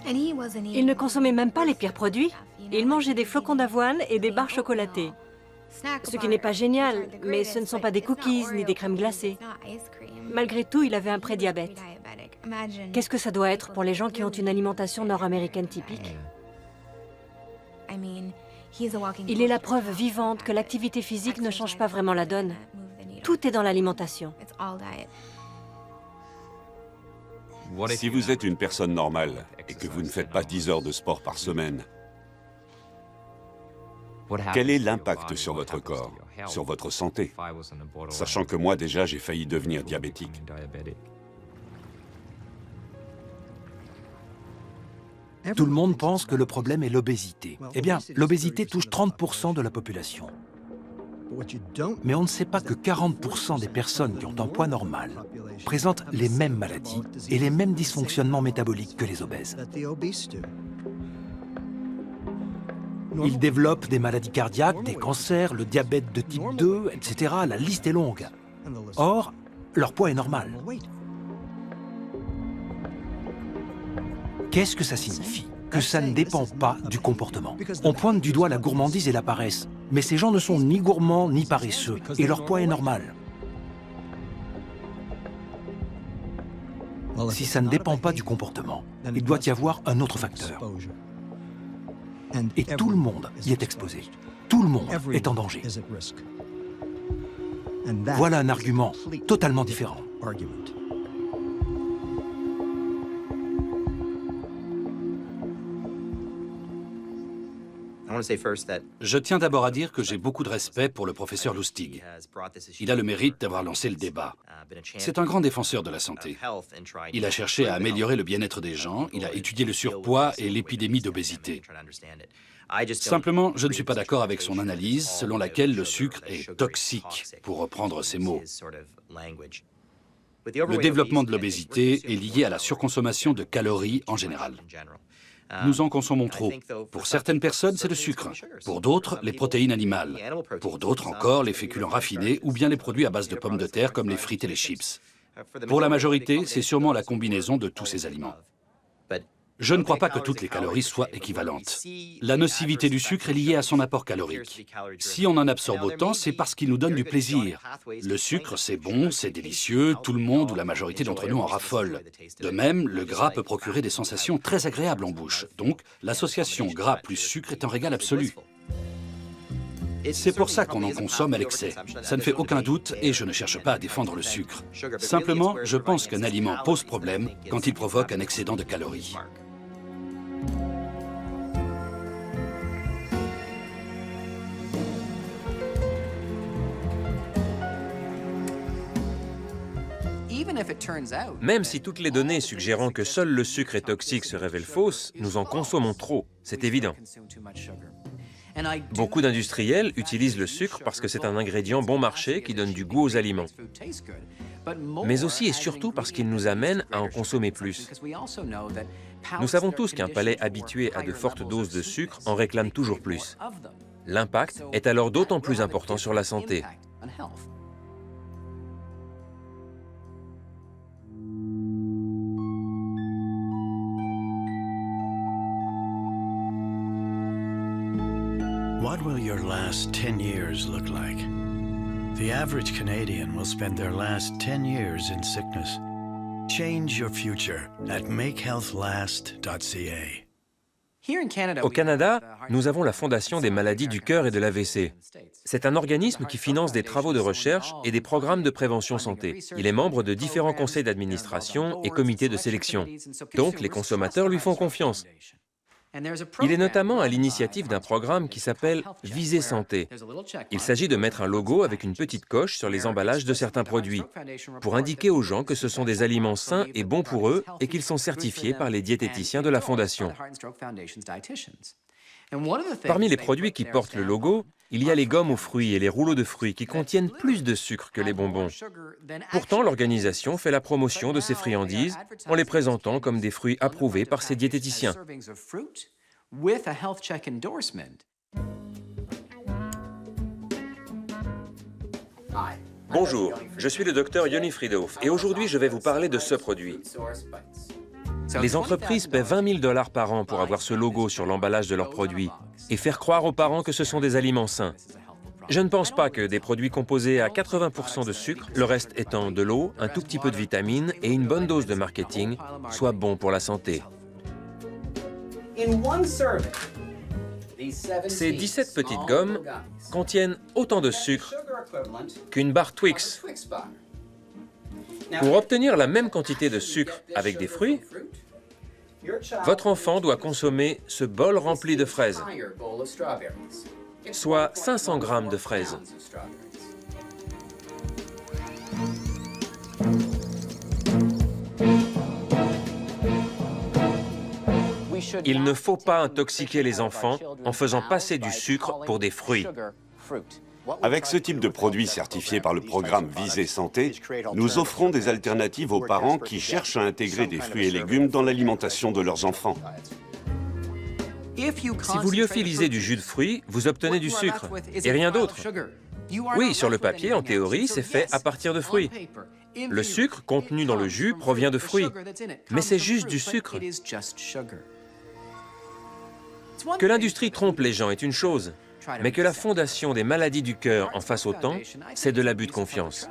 Il ne consommait même pas les pires produits. Il mangeait des flocons d'avoine et des barres chocolatées. Ce qui n'est pas génial, mais ce ne sont pas des cookies ni des crèmes glacées. Malgré tout, il avait un prédiabète. Qu'est-ce que ça doit être pour les gens qui ont une alimentation nord-américaine typique? Il est la preuve vivante que l'activité physique ne change pas vraiment la donne. Tout est dans l'alimentation. Si vous êtes une personne normale et que vous ne faites pas 10 heures de sport par semaine, quel est l'impact sur votre corps, sur votre santé? Sachant que moi, déjà, j'ai failli devenir diabétique. Tout le monde pense que le problème est l'obésité. Eh bien, l'obésité touche 30% de la population. Mais on ne sait pas que 40% des personnes qui ont un poids normal présentent les mêmes maladies et les mêmes dysfonctionnements métaboliques que les obèses. Ils développent des maladies cardiaques, des cancers, le diabète de type 2, etc. La liste est longue. Or, leur poids est normal. Qu'est-ce que ça signifie? Que ça ne dépend pas du comportement. On pointe du doigt la gourmandise et la paresse, mais ces gens ne sont ni gourmands ni paresseux, et leur poids est normal. Si ça ne dépend pas du comportement, il doit y avoir un autre facteur. Et tout le monde y est exposé. Tout le monde est en danger. Voilà un argument totalement différent. Je tiens d'abord à dire que j'ai beaucoup de respect pour le professeur Lustig. Il a le mérite d'avoir lancé le débat. C'est un grand défenseur de la santé. Il a cherché à améliorer le bien-être des gens, il a étudié le surpoids et l'épidémie d'obésité. Simplement, je ne suis pas d'accord avec son analyse selon laquelle le sucre est toxique, pour reprendre ses mots. Le développement de l'obésité est lié à la surconsommation de calories en général. Nous en consommons trop. Pour certaines personnes, c'est le sucre. Pour d'autres, les protéines animales. Pour d'autres encore, les féculents raffinés ou bien les produits à base de pommes de terre comme les frites et les chips. Pour la majorité, c'est sûrement la combinaison de tous ces aliments. Je ne crois pas que toutes les calories soient équivalentes. La nocivité du sucre est liée à son apport calorique. Si on en absorbe autant, c'est parce qu'il nous donne du plaisir. Le sucre, c'est bon, c'est délicieux, tout le monde ou la majorité d'entre nous en raffole. De même, le gras peut procurer des sensations très agréables en bouche. Donc, l'association gras plus sucre est un régal absolu. C'est pour ça qu'on en consomme à l'excès. Ça ne fait aucun doute et je ne cherche pas à défendre le sucre. Simplement, je pense qu'un aliment pose problème quand il provoque un excédent de calories. Même si toutes les données suggérant que seul le sucre est toxique se révèlent fausses, nous en consommons trop, c'est évident. Beaucoup d'industriels utilisent le sucre parce que c'est un ingrédient bon marché qui donne du goût aux aliments. Mais aussi et surtout parce qu'il nous amène à en consommer plus. Nous savons tous qu'un palais habitué à de fortes doses de sucre en réclame toujours plus. L'impact est alors d'autant plus important sur la santé. What will your last 10 years look like? The average Canadian will spend their last 10 years in sickness. Change your future at makehealthlast.ca. Au Canada, nous avons la Fondation des maladies du cœur et de l'AVC. C'est un organisme qui finance des travaux de recherche et des programmes de prévention santé. Il est membre de différents conseils d'administration et comités de sélection. Donc, les consommateurs lui font confiance. Il est notamment à l'initiative d'un programme qui s'appelle Visée Santé. Il s'agit de mettre un logo avec une petite coche sur les emballages de certains produits pour indiquer aux gens que ce sont des aliments sains et bons pour eux et qu'ils sont certifiés par les diététiciens de la Fondation. Parmi les produits qui portent le logo, il y a les gommes aux fruits et les rouleaux de fruits qui contiennent plus de sucre que les bonbons. Pourtant, l'organisation fait la promotion de ces friandises en les présentant comme des fruits approuvés par ses diététiciens. Bonjour, je suis le docteur Yoni Friedhoff et aujourd'hui je vais vous parler de ce produit. Les entreprises paient 20 000 $ par an pour avoir ce logo sur l'emballage de leurs produits et faire croire aux parents que ce sont des aliments sains. Je ne pense pas que des produits composés à 80% de sucre, le reste étant de l'eau, un tout petit peu de vitamines et une bonne dose de marketing, soient bons pour la santé. Ces 17 petites gommes contiennent autant de sucre qu'une barre Twix. Pour obtenir la même quantité de sucre avec des fruits, votre enfant doit consommer ce bol rempli de fraises, soit 500 grammes de fraises. Il ne faut pas intoxiquer les enfants en faisant passer du sucre pour des fruits. Avec ce type de produit certifié par le programme Visée Santé, nous offrons des alternatives aux parents qui cherchent à intégrer des fruits et légumes dans l'alimentation de leurs enfants. Si vous lyophilisez du jus de fruits, vous obtenez du sucre, et rien d'autre. Oui, sur le papier, en théorie, c'est fait à partir de fruits. Le sucre contenu dans le jus provient de fruits, mais c'est juste du sucre. Que l'industrie trompe les gens est une chose, mais que la Fondation des maladies du cœur en fasse autant, c'est de l'abus de confiance.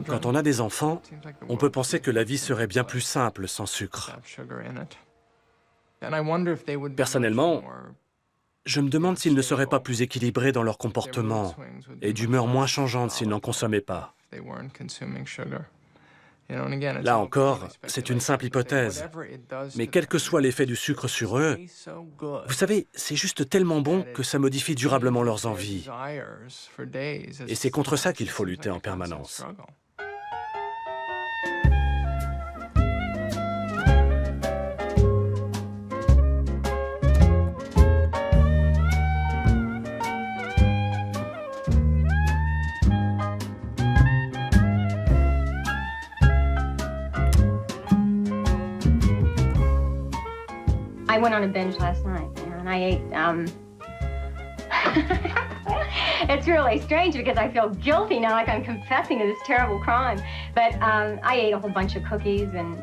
Quand on a des enfants, on peut penser que la vie serait bien plus simple sans sucre. Personnellement, je me demande s'ils ne seraient pas plus équilibrés dans leur comportement et d'humeur moins changeante s'ils n'en consommaient pas. Là encore, c'est une simple hypothèse. Mais quel que soit l'effet du sucre sur eux, vous savez, c'est juste tellement bon que ça modifie durablement leurs envies. Et c'est contre ça qu'il faut lutter en permanence. went on a binge last night, and I ate, It's really strange because I feel guilty now, like I'm confessing to this terrible crime. But I ate a whole bunch of cookies and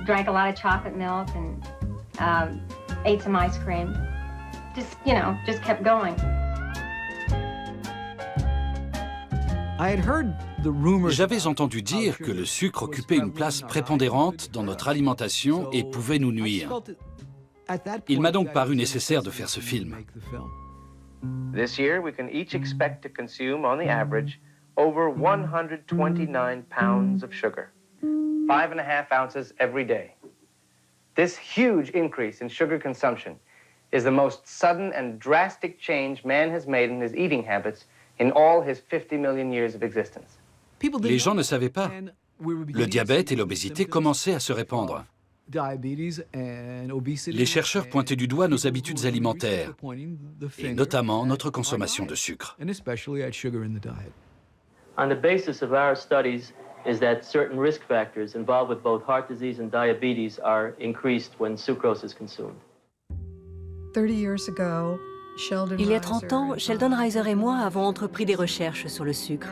drank a lot of chocolate milk and ate some ice cream. Just, you know, just kept going. J'avais entendu dire que le sucre occupait une place prépondérante dans notre alimentation et pouvait nous nuire. Il m'a donc paru nécessaire de faire ce film. This year, we can each expect to consume, on the average, over 129 pounds of sugar, 5.5 ounces every day. This huge increase in sugar consumption is the most sudden and drastic change man has made in his eating habits in all his 50 million years of existence. Les gens ne savaient pas. Le diabète et l'obésité commençaient à se répandre. Les chercheurs pointaient du doigt nos habitudes alimentaires, et notamment notre consommation de sucre. On the basis of our studies is that certain risk factors involved with both heart disease and diabetes are increased when sucrose is consumed. 30 years ago, Il y a 30 ans, Sheldon Reiser et moi avons entrepris des recherches sur le sucre.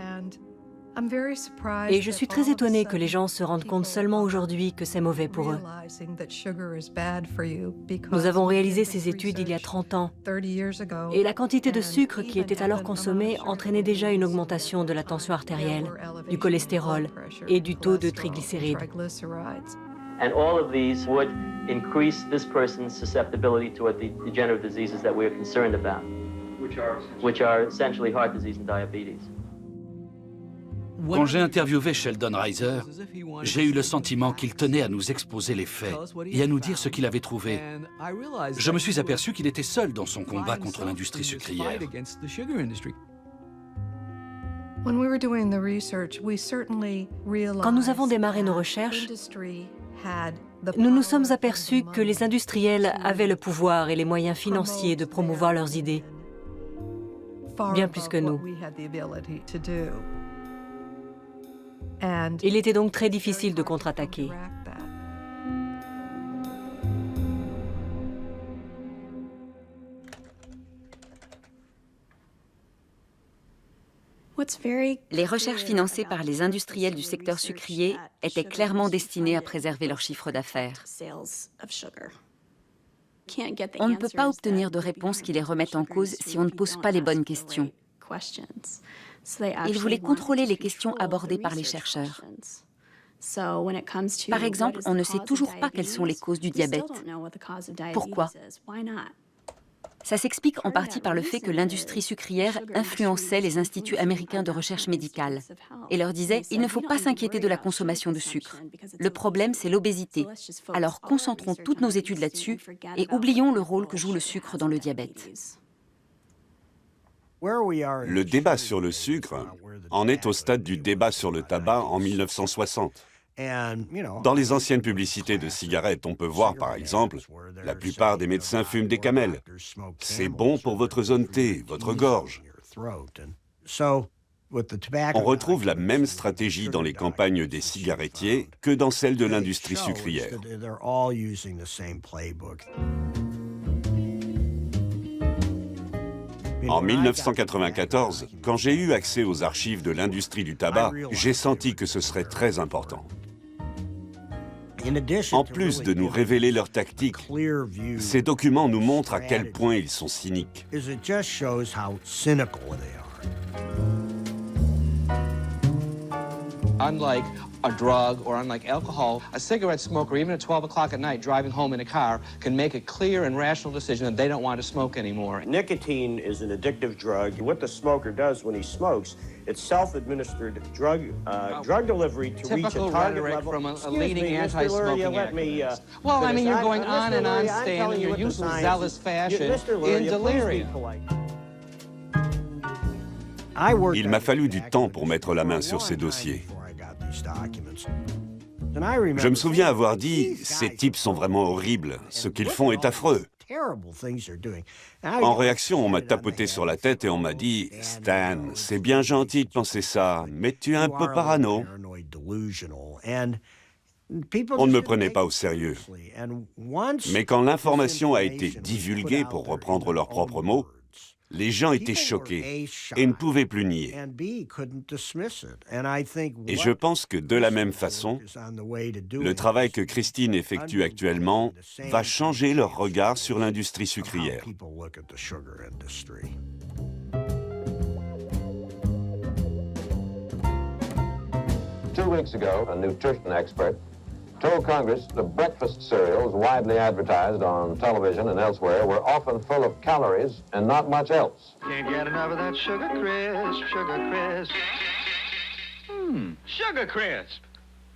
Et je suis très étonnée que les gens se rendent compte seulement aujourd'hui que c'est mauvais pour eux. Nous avons réalisé ces études il y a 30 ans. Et la quantité de sucre qui était alors consommée entraînait déjà une augmentation de la tension artérielle, du cholestérol et du taux de triglycérides. And all of these would increase this person's susceptibility to the degenerative diseases that we are concerned about, which are essentially heart disease and diabetes. Quand j'ai interviewé Sheldon Reiser, j'ai eu le sentiment qu'il tenait à nous exposer les faits et à nous dire ce qu'il avait trouvé. Je me suis aperçu qu'il était seul dans son combat contre l'industrie sucrière. Quand nous avons démarré nos recherches, nous nous sommes aperçus que les industriels avaient le pouvoir et les moyens financiers de promouvoir leurs idées, bien plus que nous. Il était donc très difficile de contre-attaquer. Les recherches financées par les industriels du secteur sucrier étaient clairement destinées à préserver leur chiffre d'affaires. On ne peut pas obtenir de réponses qui les remettent en cause si on ne pose pas les bonnes questions. Ils voulaient contrôler les questions abordées par les chercheurs. Par exemple, on ne sait toujours pas quelles sont les causes du diabète. Pourquoi ? Ça s'explique en partie par le fait que l'industrie sucrière influençait les instituts américains de recherche médicale et leur disait « il ne faut pas s'inquiéter de la consommation de sucre. Le problème, c'est l'obésité. Alors concentrons toutes nos études là-dessus et oublions le rôle que joue le sucre dans le diabète. » Le débat sur le sucre en est au stade du débat sur le tabac en 1960. Dans les anciennes publicités de cigarettes, on peut voir, par exemple, la plupart des médecins fument des camels. C'est bon pour votre zone T, votre gorge. On retrouve la même stratégie dans les campagnes des cigarettiers que dans celles de l'industrie sucrière. En 1994, quand j'ai eu accès aux archives de l'industrie du tabac, j'ai senti que ce serait très important. En plus de nous révéler leurs tactiques, ces documents nous montrent à quel point ils sont cyniques. Unlike a drug or unlike alcohol, a cigarette smoker, even at 12 o'clock at night, driving home in a car, can make a clear and rational decision that they don't want to smoke anymore. Nicotine is an addictive drug. What the smoker does when he smokes, it's self-administered drug delivery to reach a target level. From a leading anti-smoking activist. Well, I mean, you're going on and on, Stan, in your usual zealous fashion, in delirium. Il m'a fallu du temps pour mettre la main sur ces dossiers. Je me souviens avoir dit « Ces types sont vraiment horribles, ce qu'ils font est affreux ». En réaction, on m'a tapoté sur la tête et on m'a dit « Stan, c'est bien gentil de penser ça, mais tu es un peu parano ». On ne me prenait pas au sérieux. Mais quand l'information a été divulguée, pour reprendre leurs propres mots, les gens étaient choqués et ne pouvaient plus nier. Et je pense que de la même façon, le travail que Christine effectue actuellement va changer leur regard sur l'industrie sucrière. 2 weeks ago, a nutrition expert told Congress the breakfast cereals widely advertised on television and elsewhere were often full of calories and not much else. Can't get enough of that Sugar Crisp, Sugar Crisp. Sugar Crisp.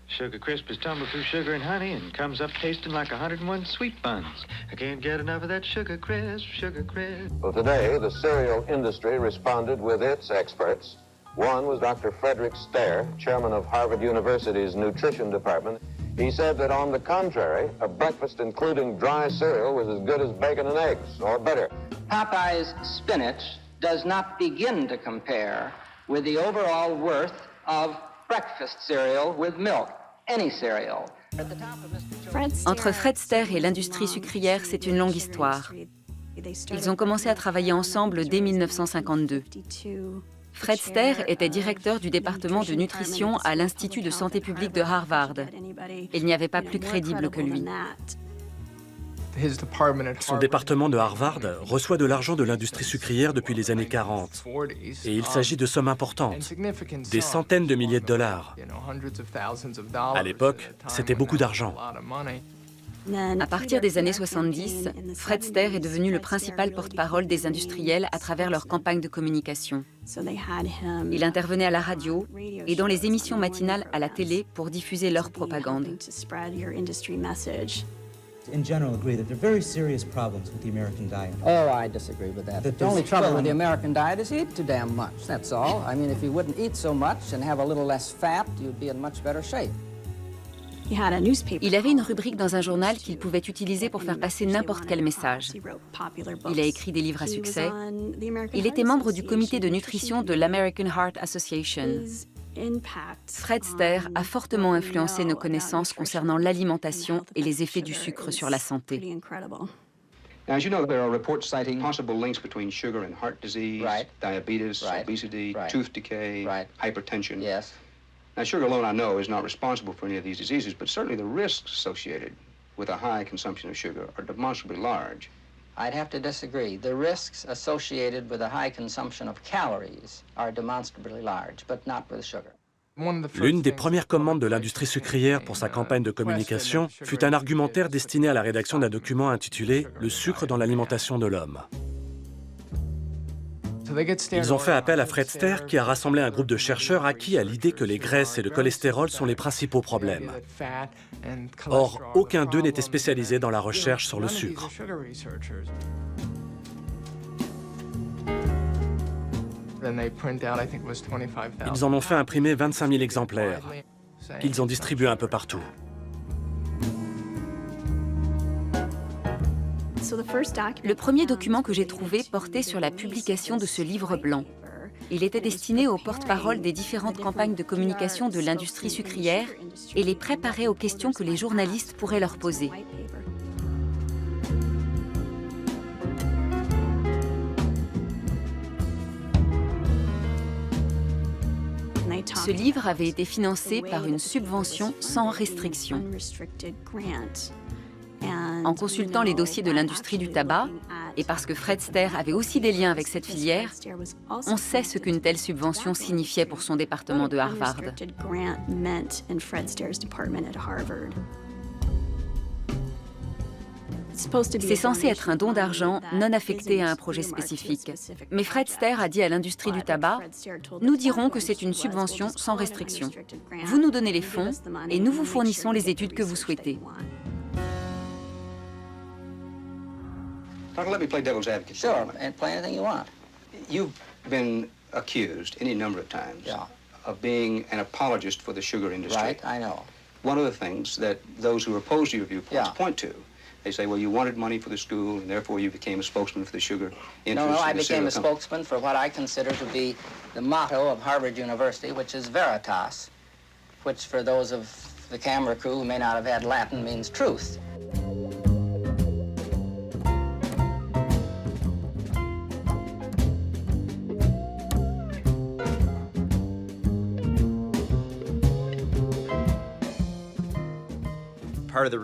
Sugar Crisp is tumbled through sugar and honey and comes up tasting like 101 sweet buns. I can't get enough of that Sugar Crisp, Sugar Crisp. Well, today, the cereal industry responded with its experts. One was Dr. Frederick Stair, chairman of Harvard University's nutrition department. He said that on the contrary, a breakfast including dry cereal was as good as bacon and eggs, or better. Popeye's spinach does not begin to compare with the overall worth of breakfast cereal with milk, any cereal. Entre Fred Stair et l'industrie sucrière, c'est une longue histoire. Ils ont commencé à travailler ensemble dès 1952. Fred Stair était directeur du département de nutrition à l'Institut de santé publique de Harvard. Il n'y avait pas plus crédible que lui. Son département de Harvard reçoit de l'argent de l'industrie sucrière depuis les années 40. Et il s'agit de sommes importantes, des centaines de milliers de dollars. À l'époque, c'était beaucoup d'argent. À partir des années 70, Fred Stair est devenu le principal porte-parole des industriels à travers leur campagne de communication. Il intervenait à la radio et dans les émissions matinales à la télé pour diffuser leur propagande. In general, agree that there are very serious problems with the American diet. Oh, I disagree with that. The only trouble with the American diet is you eat too damn much, that's all. I mean, if you wouldn't eat so much and have a little less fat, you'd be in much better shape. Il avait une rubrique dans un journal qu'il pouvait utiliser pour faire passer n'importe quel message. Il a écrit des livres à succès. Il était membre du comité de nutrition de l'American Heart Association. Fred Stair a fortement influencé nos connaissances concernant l'alimentation et les effets du sucre sur la santé. Now, as you know, there are reports citing possible links between sugar and heart disease, diabetes, obesity, tooth decay, hypertension. Yes. Now, sugar alone, I know, is not responsible for any of these diseases, but certainly the risks associated with a high consumption of sugar are demonstrably large. I'd have to disagree. The risks associated with a high consumption of calories are demonstrably large, but not with sugar. L'une des premières commandes de l'industrie sucrière pour sa campagne de communication fut un argumentaire destiné à la rédaction d'un document intitulé « Le sucre dans l'alimentation de l'homme ». Ils ont fait appel à Fred Stair qui a rassemblé un groupe de chercheurs acquis à l'idée que les graisses et le cholestérol sont les principaux problèmes. Or, aucun d'eux n'était spécialisé dans la recherche sur le sucre. Ils en ont fait imprimer 25 000 exemplaires, qu'ils ont distribués un peu partout. Le premier document que j'ai trouvé portait sur la publication de ce livre blanc. Il était destiné aux porte-parole des différentes campagnes de communication de l'industrie sucrière et les préparait aux questions que les journalistes pourraient leur poser. Ce livre avait été financé par une subvention sans restriction. En consultant les dossiers de l'industrie du tabac, et parce que Fred Stair avait aussi des liens avec cette filière, on sait ce qu'une telle subvention signifiait pour son département de Harvard. C'est censé être un don d'argent non affecté à un projet spécifique. Mais Fred Stair a dit à l'industrie du tabac, « Nous dirons que c'est une subvention sans restriction. Vous nous donnez les fonds et nous vous fournissons les études que vous souhaitez. » Doctor, let me play devil's advocate. Sure, and play anything you want. You've been accused any number of times of being an apologist for the sugar industry. Right, I know. One of the things that those who oppose your viewpoints point to, they say, well, you wanted money for the school, and therefore you became a spokesman for the sugar interests. No, I in the became a cereal company. spokesman for what I consider to be the motto of Harvard University, which is Veritas, which for those of The camera crew, who may not have had Latin, means truth.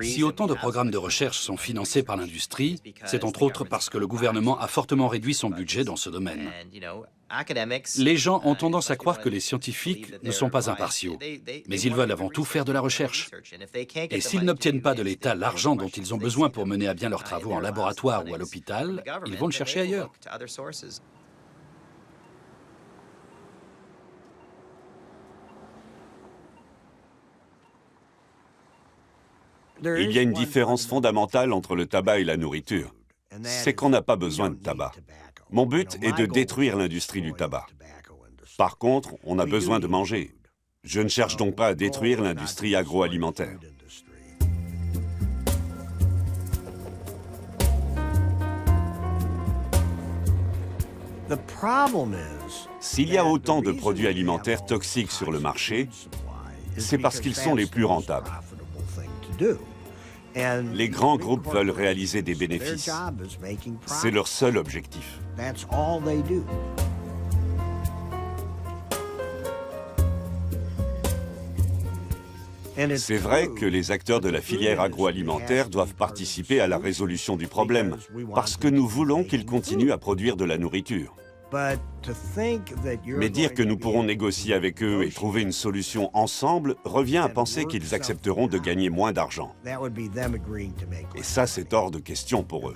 Si autant de programmes de recherche sont financés par l'industrie, c'est entre autres parce que le gouvernement a fortement réduit son budget dans ce domaine. Les gens ont tendance à croire que les scientifiques ne sont pas impartiaux, mais ils veulent avant tout faire de la recherche. Et s'ils n'obtiennent pas de l'État l'argent dont ils ont besoin pour mener à bien leurs travaux en laboratoire ou à l'hôpital, ils vont le chercher ailleurs. Il y a une différence fondamentale entre le tabac et la nourriture. C'est qu'on n'a pas besoin de tabac. Mon but est de détruire l'industrie du tabac. Par contre, on a besoin de manger. Je ne cherche donc pas à détruire l'industrie agroalimentaire. S'il y a autant de produits alimentaires toxiques sur le marché, c'est parce qu'ils sont les plus rentables. Les grands groupes veulent réaliser des bénéfices. C'est leur seul objectif. C'est vrai que les acteurs de la filière agroalimentaire doivent participer à la résolution du problème, parce que nous voulons qu'ils continuent à produire de la nourriture. Mais dire que nous pourrons négocier avec eux et trouver une solution ensemble revient à penser qu'ils accepteront de gagner moins d'argent. Et ça, c'est hors de question pour eux.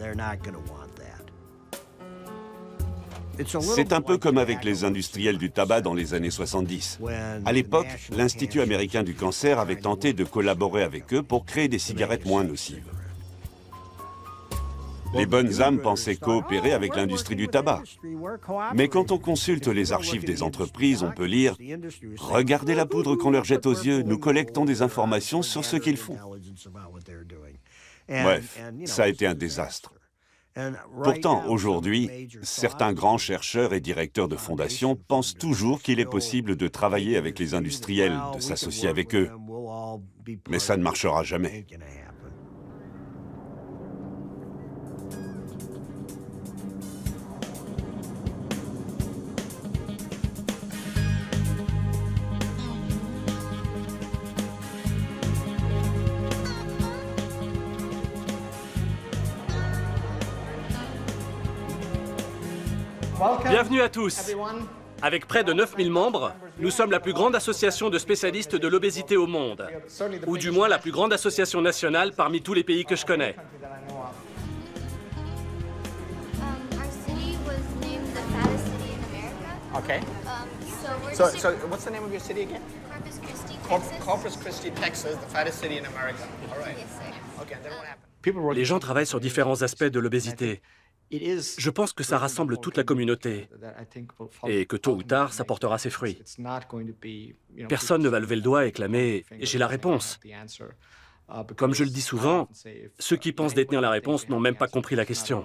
C'est un peu comme avec les industriels du tabac dans les années 70. À l'époque, l'Institut américain du cancer avait tenté de collaborer avec eux pour créer des cigarettes moins nocives. Les bonnes âmes pensaient coopérer avec l'industrie du tabac. Mais quand on consulte les archives des entreprises, on peut lire « Regardez la poudre qu'on leur jette aux yeux, nous collectons des informations sur ce qu'ils font. » Bref, ça a été un désastre. Pourtant, aujourd'hui, certains grands chercheurs et directeurs de fondations pensent toujours qu'il est possible de travailler avec les industriels, de s'associer avec eux. Mais ça ne marchera jamais. Bienvenue à tous. Avec près de 9000 membres, nous sommes la plus grande association de spécialistes de l'obésité au monde, ou du moins la plus grande association nationale parmi tous les pays que je connais. Okay. So what's the name of your city again? Corpus Christi, Texas, the fattest city in America. All right. Okay, then what happened? Les gens travaillent sur différents aspects de l'obésité. Je pense que ça rassemble toute la communauté et que tôt ou tard, ça portera ses fruits. Personne ne va lever le doigt et clamer « j'ai la réponse ». Comme je le dis souvent, ceux qui pensent détenir la réponse n'ont même pas compris la question.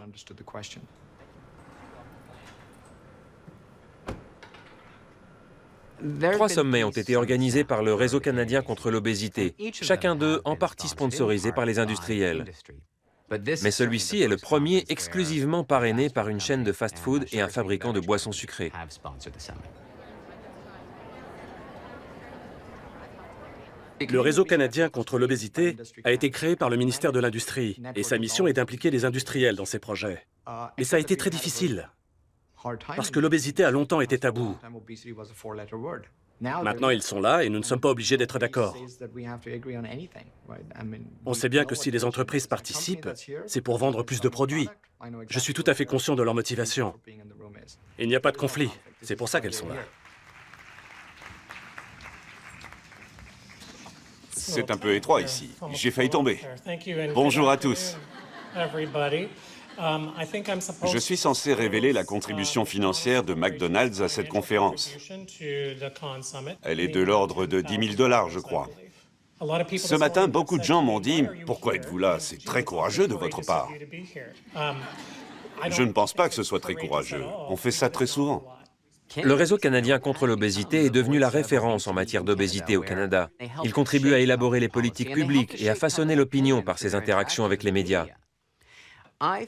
Trois sommets ont été organisés par le Réseau canadien contre l'obésité, chacun d'eux en partie sponsorisé par les industriels. Mais celui-ci est le premier exclusivement parrainé par une chaîne de fast-food et un fabricant de boissons sucrées. Le Réseau canadien contre l'obésité a été créé par le ministère de l'Industrie et sa mission est d'impliquer les industriels dans ses projets. Mais ça a été très difficile, parce que l'obésité a longtemps été tabou. Maintenant, ils sont là et nous ne sommes pas obligés d'être d'accord. On sait bien que si les entreprises participent, c'est pour vendre plus de produits. Je suis tout à fait conscient de leur motivation. Il n'y a pas de conflit, c'est pour ça qu'elles sont là. C'est un peu étroit ici. J'ai failli tomber. Bonjour à tous. Je suis censé révéler la contribution financière de McDonald's à cette conférence. Elle est de l'ordre de $10 000, je crois. Ce matin, beaucoup de gens m'ont dit « Pourquoi êtes-vous là? C'est très courageux de votre part. » Je ne pense pas que ce soit très courageux. On fait ça très souvent. Le réseau canadien contre l'obésité est devenu la référence en matière d'obésité au Canada. Il contribue à élaborer les politiques publiques et à façonner l'opinion par ses interactions avec les médias.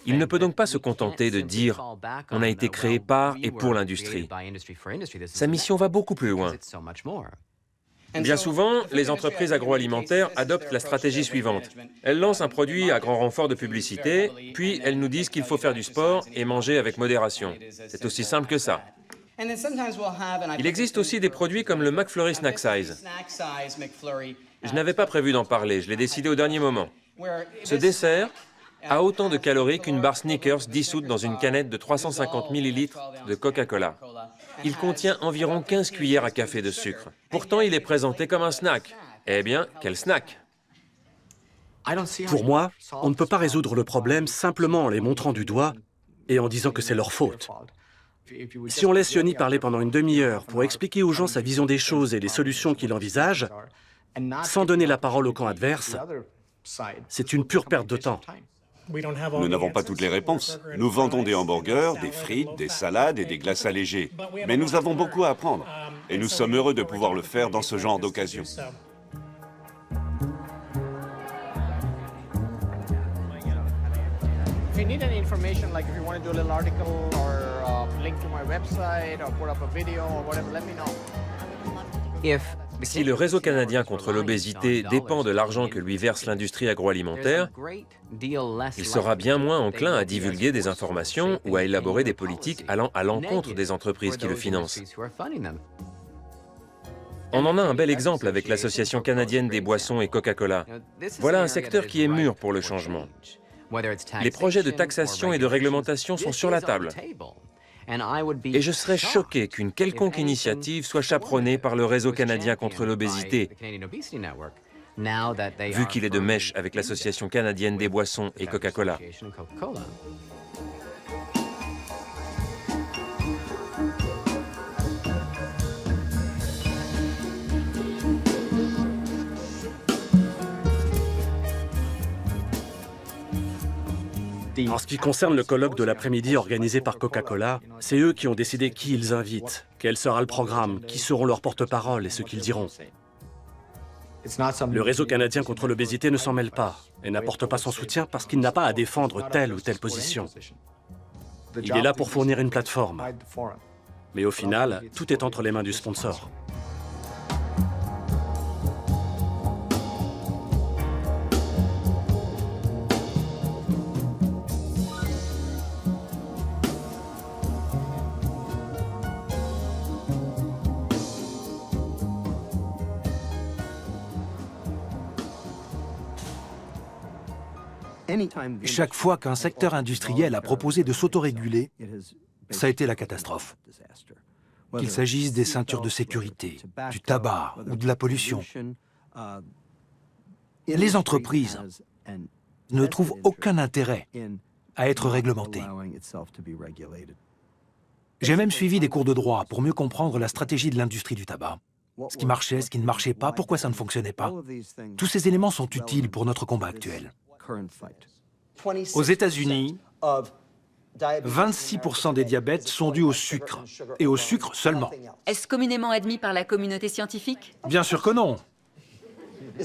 Il ne peut donc pas se contenter de dire « on a été créé par et pour l'industrie ». Sa mission va beaucoup plus loin. Bien souvent, les entreprises agroalimentaires adoptent la stratégie suivante. Elles lancent un produit à grand renfort de publicité, puis elles nous disent qu'il faut faire du sport et manger avec modération. C'est aussi simple que ça. Il existe aussi des produits comme le McFlurry Snack Size. Je n'avais pas prévu d'en parler, je l'ai décidé au dernier moment. Ce dessert a autant de calories qu'une barre Snickers dissoute dans une canette de 350 ml de Coca-Cola. Il contient environ 15 cuillères à café de sucre. Pourtant, il est présenté comme un snack. Eh bien, quel snack? Pour moi, on ne peut pas résoudre le problème simplement en les montrant du doigt et en disant que c'est leur faute. Si on laisse Yoni parler pendant une demi-heure pour expliquer aux gens sa vision des choses et les solutions qu'il envisage, sans donner la parole au camp adverse, c'est une pure perte de temps. Nous n'avons pas toutes les réponses. Nous vendons des hamburgers, des frites, des salades et des glaces allégées. Mais nous avons beaucoup à apprendre. Et nous sommes heureux de pouvoir le faire dans ce genre d'occasion. If you need any information, like if you want to do a little article or link to my website or put up a video or whatever, let me know. Si le réseau canadien contre l'obésité dépend de l'argent que lui verse l'industrie agroalimentaire, il sera bien moins enclin à divulguer des informations ou à élaborer des politiques allant à l'encontre des entreprises qui le financent. On en a un bel exemple avec l'Association canadienne des boissons et Coca-Cola. Voilà un secteur qui est mûr pour le changement. Les projets de taxation et de réglementation sont sur la table. Et je serais choqué qu'une quelconque initiative soit chaperonnée par le réseau canadien contre l'obésité, vu qu'il est de mèche avec l'Association canadienne des boissons et Coca-Cola. En ce qui concerne le colloque de l'après-midi organisé par Coca-Cola, c'est eux qui ont décidé qui ils invitent, quel sera le programme, qui seront leurs porte-parole et ce qu'ils diront. Le réseau canadien contre l'obésité ne s'en mêle pas et n'apporte pas son soutien parce qu'il n'a pas à défendre telle ou telle position. Il est là pour fournir une plateforme. Mais au final, tout est entre les mains du sponsor. Chaque fois qu'un secteur industriel a proposé de s'autoréguler, ça a été la catastrophe. Qu'il s'agisse des ceintures de sécurité, du tabac ou de la pollution. Les entreprises ne trouvent aucun intérêt à être réglementées. J'ai même suivi des cours de droit pour mieux comprendre la stratégie de l'industrie du tabac. Ce qui marchait, ce qui ne marchait pas, pourquoi ça ne fonctionnait pas. Tous ces éléments sont utiles pour notre combat actuel. Aux États-Unis, 26% des diabètes sont dus au sucre, et au sucre seulement. Est-ce communément admis par la communauté scientifique? Bien sûr que non.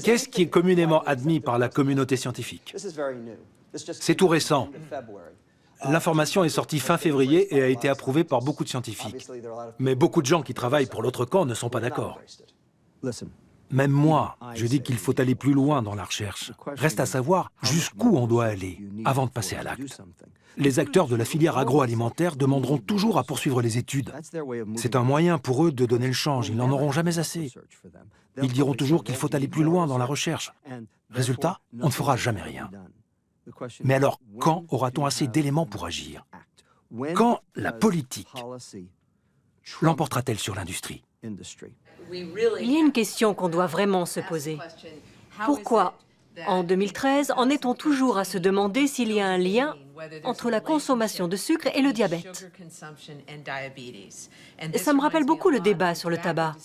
Qu'est-ce qui est communément admis par la communauté scientifique? C'est tout récent. L'information est sortie fin février et a été approuvée par beaucoup de scientifiques. Mais beaucoup de gens qui travaillent pour l'autre camp ne sont pas d'accord. Même moi, je dis qu'il faut aller plus loin dans la recherche. Reste à savoir jusqu'où on doit aller avant de passer à l'acte. Les acteurs de la filière agroalimentaire demanderont toujours à poursuivre les études. C'est un moyen pour eux de donner le change, ils n'en auront jamais assez. Ils diront toujours qu'il faut aller plus loin dans la recherche. Résultat, on ne fera jamais rien. Mais alors, quand aura-t-on assez d'éléments pour agir? Quand la politique l'emportera-t-elle sur l'industrie? Il y a une question qu'on doit vraiment se poser. Pourquoi, en 2013, en est-on toujours à se demander s'il y a un lien entre la consommation de sucre et le diabète? Et ça me rappelle beaucoup le débat sur le tabac.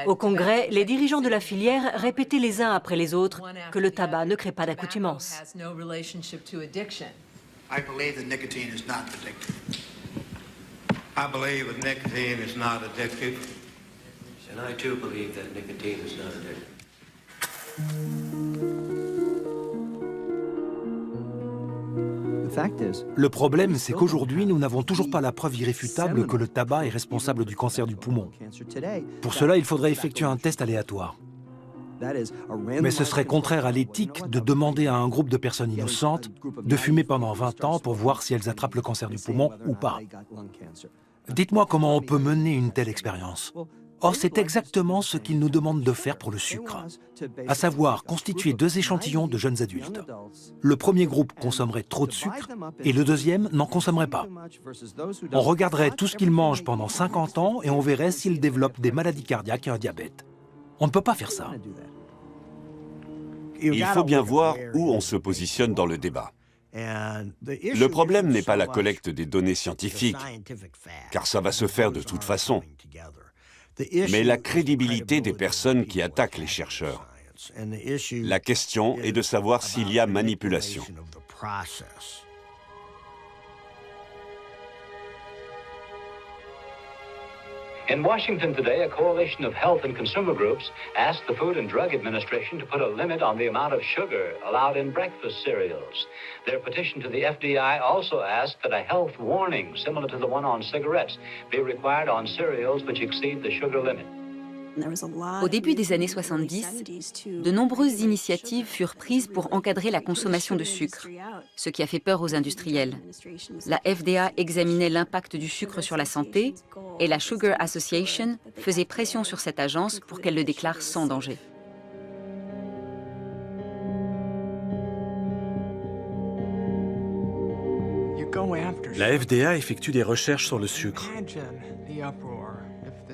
Au Congrès, les dirigeants de la filière répétaient les uns après les autres que le tabac ne crée pas d'accoutumance. I believe that nicotine is not addictive. And I too believe that nicotine is not addictive. Le problème, c'est qu'aujourd'hui, nous n'avons toujours pas la preuve irréfutable que le tabac est responsable du cancer du poumon. Pour cela, il faudrait effectuer un test aléatoire. Mais ce serait contraire à l'éthique de demander à un groupe de personnes innocentes de fumer pendant 20 ans pour voir si elles attrapent le cancer du poumon ou pas. Dites-moi comment on peut mener une telle expérience. Or, c'est exactement ce qu'ils nous demandent de faire pour le sucre, à savoir constituer 2 échantillons de jeunes adultes. Le premier groupe consommerait trop de sucre et le deuxième n'en consommerait pas. On regarderait tout ce qu'ils mangent pendant 50 ans et on verrait s'ils développent des maladies cardiaques et un diabète. On ne peut pas faire ça. Il faut bien voir où on se positionne dans le débat. Le problème n'est pas la collecte des données scientifiques, car ça va se faire de toute façon, mais la crédibilité des personnes qui attaquent les chercheurs. La question est de savoir s'il y a manipulation. In Washington today, a coalition of health and consumer groups asked the Food and Drug Administration to put a limit on the amount of sugar allowed in breakfast cereals. Their petition to the FDI also asked that a health warning similar to the one on cigarettes be required on cereals which exceed the sugar limit. Au début des années 70, de nombreuses initiatives furent prises pour encadrer la consommation de sucre, ce qui a fait peur aux industriels. La FDA examinait l'impact du sucre sur la santé et la Sugar Association faisait pression sur cette agence pour qu'elle le déclare sans danger. La FDA effectue des recherches sur le sucre.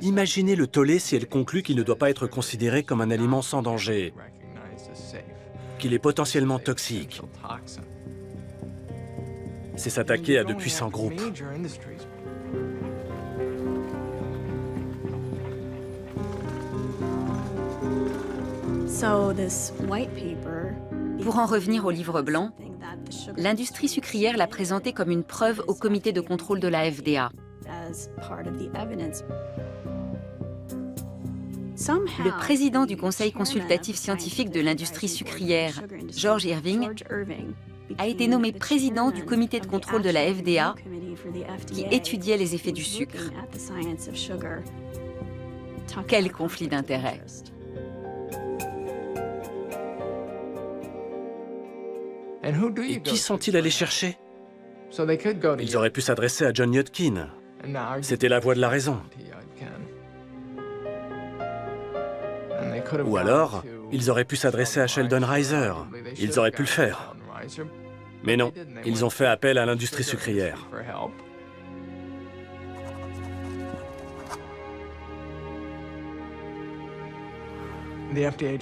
Imaginez le tollé si elle conclut qu'il ne doit pas être considéré comme un aliment sans danger, qu'il est potentiellement toxique. C'est s'attaquer à de puissants groupes. Pour en revenir au livre blanc, l'industrie sucrière l'a présenté comme une preuve au comité de contrôle de la FDA. Le président du Conseil consultatif scientifique de l'industrie sucrière, George Irving, a été nommé président du comité de contrôle de la FDA qui étudiait les effets du sucre. Quel conflit d'intérêts! Et qui sont-ils allés chercher? Ils auraient pu s'adresser à John Yudkin. C'était la voix de la raison. Ou alors, ils auraient pu s'adresser à Sheldon Reiser. Ils auraient pu le faire. Mais non, ils ont fait appel à l'industrie sucrière.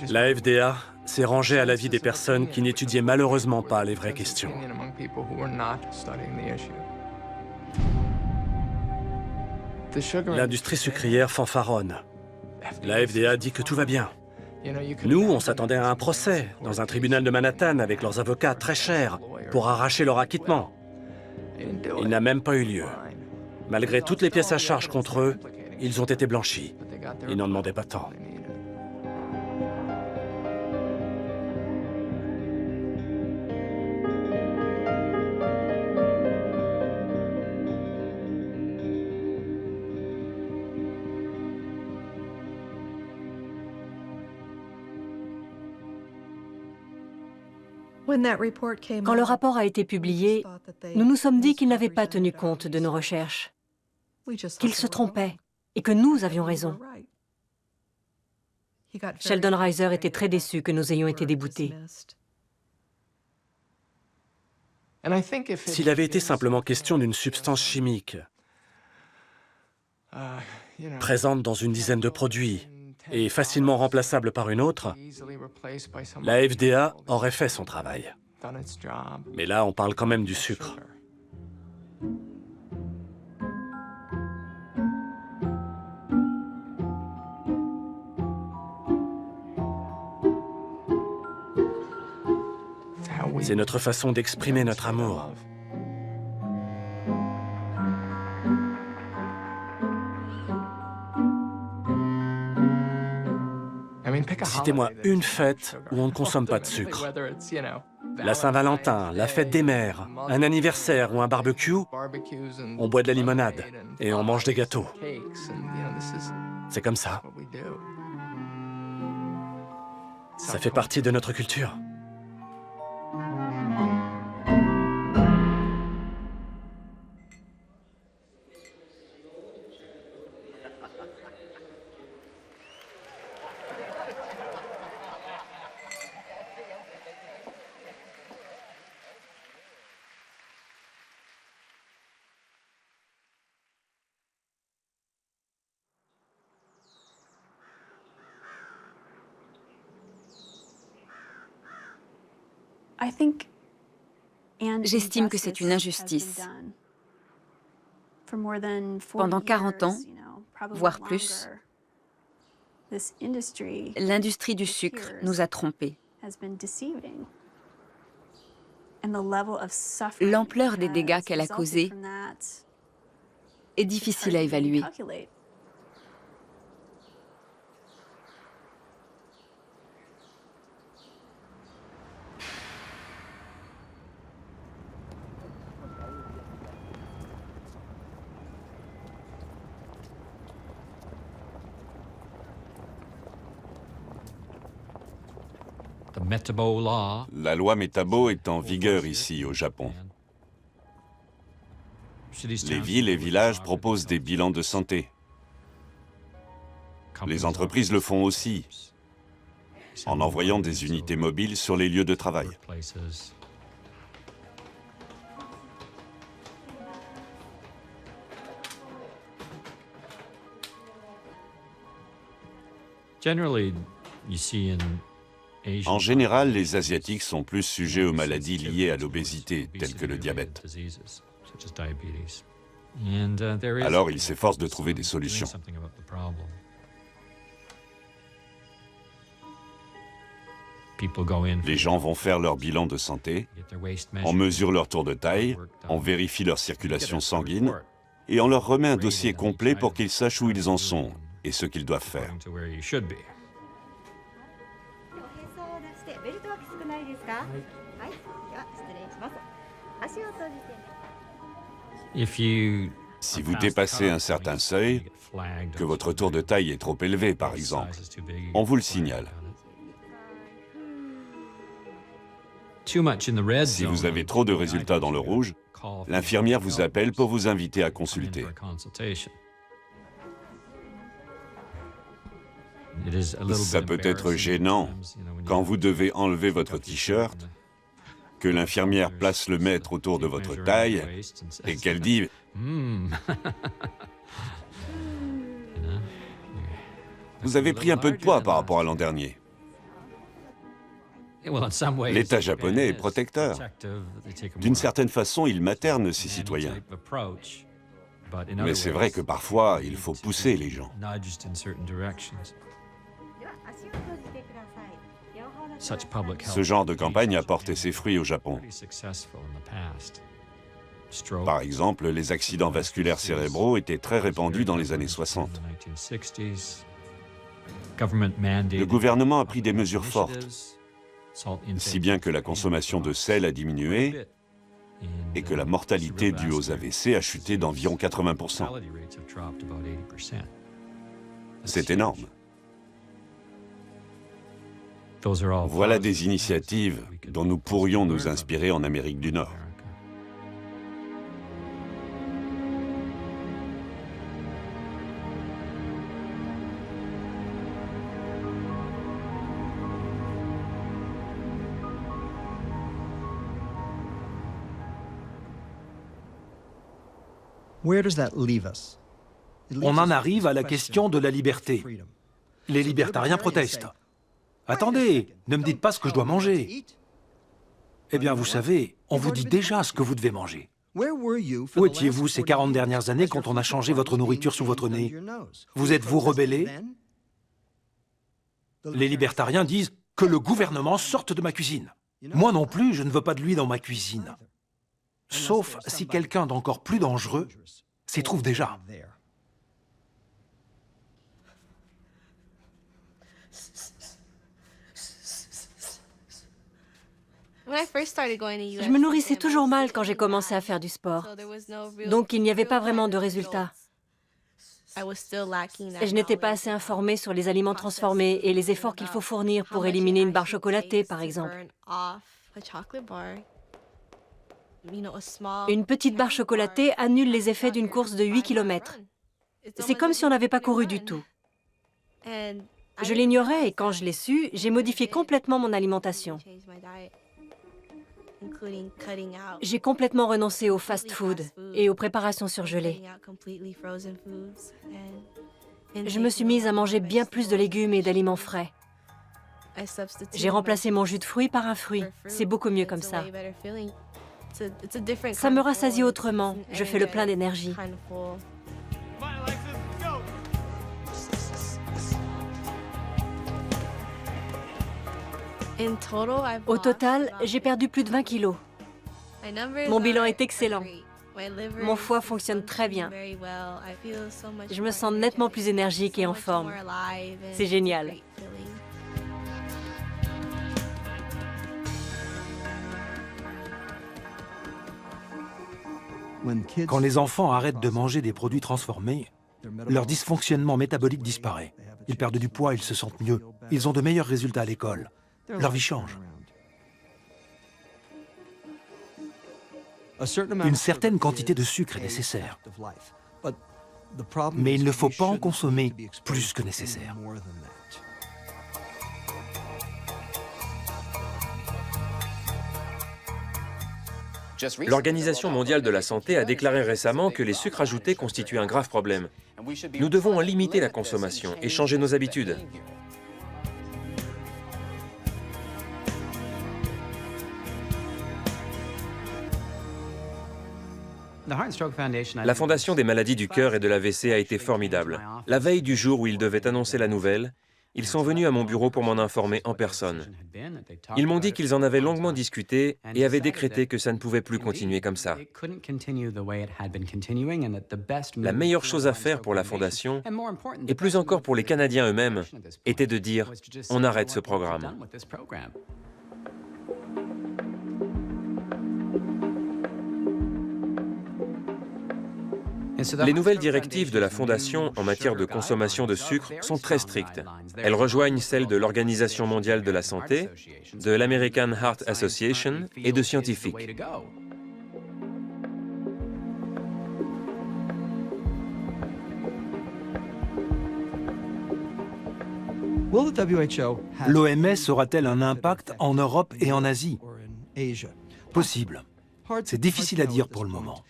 La FDA s'est rangée à l'avis des personnes qui n'étudiaient malheureusement pas les vraies questions. L'industrie sucrière fanfaronne. La FDA dit que tout va bien. Nous, on s'attendait à un procès dans un tribunal de Manhattan avec leurs avocats très chers pour arracher leur acquittement. Il n'a même pas eu lieu. Malgré toutes les pièces à charge contre eux, ils ont été blanchis. Ils n'en demandaient pas tant. Quand le rapport a été publié, nous nous sommes dit qu'il n'avait pas tenu compte de nos recherches, qu'il se trompait et que nous avions raison. Sheldon Reiser était très déçu que nous ayons été déboutés. S'il avait été simplement question d'une substance chimique, présente dans une dizaine de produits et facilement remplaçable par une autre, la FDA aurait fait son travail. Mais là, on parle quand même du sucre. C'est notre façon d'exprimer notre amour. Citez-moi une fête où on ne consomme pas de sucre. La Saint-Valentin, la fête des mères, un anniversaire ou un barbecue, on boit de la limonade et on mange des gâteaux. C'est comme ça. Ça fait partie de notre culture. J'estime que c'est une injustice. Pendant 40 ans, voire plus, l'industrie du sucre nous a trompés. L'ampleur des dégâts qu'elle a causés est difficile à évaluer. La loi Metabo est en vigueur ici, au Japon. Les villes et villages proposent des bilans de santé. Les entreprises le font aussi, en envoyant des unités mobiles sur les lieux de travail. En général, les Asiatiques sont plus sujets aux maladies liées à l'obésité, telles que le diabète. Alors, ils s'efforcent de trouver des solutions. Les gens vont faire leur bilan de santé, on mesure leur tour de taille, on vérifie leur circulation sanguine, et on leur remet un dossier complet pour qu'ils sachent où ils en sont et ce qu'ils doivent faire. Si vous dépassez un certain seuil, que votre tour de taille est trop élevé par exemple, on vous le signale. Si vous avez trop de résultats dans le rouge, l'infirmière vous appelle pour vous inviter à consulter. Ça peut être gênant quand vous devez enlever votre t-shirt, que l'infirmière place le mètre autour de votre taille et qu'elle dit « Vous avez pris un peu de poids par rapport à l'an dernier ». L'État japonais est protecteur. D'une certaine façon, il materne ses citoyens. Mais c'est vrai que parfois, il faut pousser les gens. Ce genre de campagne a porté ses fruits au Japon. Par exemple, les accidents vasculaires cérébraux étaient très répandus dans les années 60. Le gouvernement a pris des mesures fortes, si bien que la consommation de sel a diminué et que la mortalité due aux AVC a chuté d'environ 80%. C'est énorme. Voilà des initiatives dont nous pourrions nous inspirer en Amérique du Nord. On en arrive à la question de la liberté. Les libertariens protestent. Attendez, ne me dites pas ce que je dois manger. Eh bien, vous savez, on vous dit déjà ce que vous devez manger. Où étiez-vous ces 40 dernières années quand on a changé votre nourriture sous votre nez? Vous êtes-vous rebellé? Les libertariens disent que le gouvernement sorte de ma cuisine. Moi non plus, je ne veux pas de lui dans ma cuisine. Sauf si quelqu'un d'encore plus dangereux s'y trouve déjà. Je me nourrissais toujours mal quand j'ai commencé à faire du sport. Donc il n'y avait pas vraiment de résultats. Je n'étais pas assez informée sur les aliments transformés et les efforts qu'il faut fournir pour éliminer une barre chocolatée, par exemple. Une petite barre chocolatée annule les effets d'une course de 8 km. C'est comme si on n'avait pas couru du tout. Je l'ignorais et quand je l'ai su, j'ai modifié complètement mon alimentation. J'ai complètement renoncé au fast-food et aux préparations surgelées. Je me suis mise à manger bien plus de légumes et d'aliments frais. J'ai remplacé mon jus de fruits par un fruit. C'est beaucoup mieux comme ça. Ça me rassasie autrement. Je fais le plein d'énergie. Au total, j'ai perdu plus de 20 kilos. Mon bilan est excellent. Mon foie fonctionne très bien. Je me sens nettement plus énergique et en forme. C'est génial. Quand les enfants arrêtent de manger des produits transformés, leur dysfonctionnement métabolique disparaît. Ils perdent du poids, ils se sentent mieux. Ils ont de meilleurs résultats à l'école. Leur vie change. Une certaine quantité de sucre est nécessaire. Mais il ne faut pas en consommer plus que nécessaire. L'Organisation mondiale de la santé a déclaré récemment que les sucres ajoutés constituent un grave problème. Nous devons en limiter la consommation et changer nos habitudes. La Fondation des maladies du cœur et de l'AVC a été formidable. La veille du jour où ils devaient annoncer la nouvelle, ils sont venus à mon bureau pour m'en informer en personne. Ils m'ont dit qu'ils en avaient longuement discuté et avaient décrété que ça ne pouvait plus continuer comme ça. La meilleure chose à faire pour la Fondation, et plus encore pour les Canadiens eux-mêmes, était de dire « on arrête ce programme ». Les nouvelles directives de la Fondation en matière de consommation de sucre sont très strictes. Elles rejoignent celles de l'Organisation mondiale de la santé, de l'American Heart Association et de scientifiques. L'OMS aura-t-elle un impact en Europe et en Asie? Possible. C'est difficile à dire pour le moment.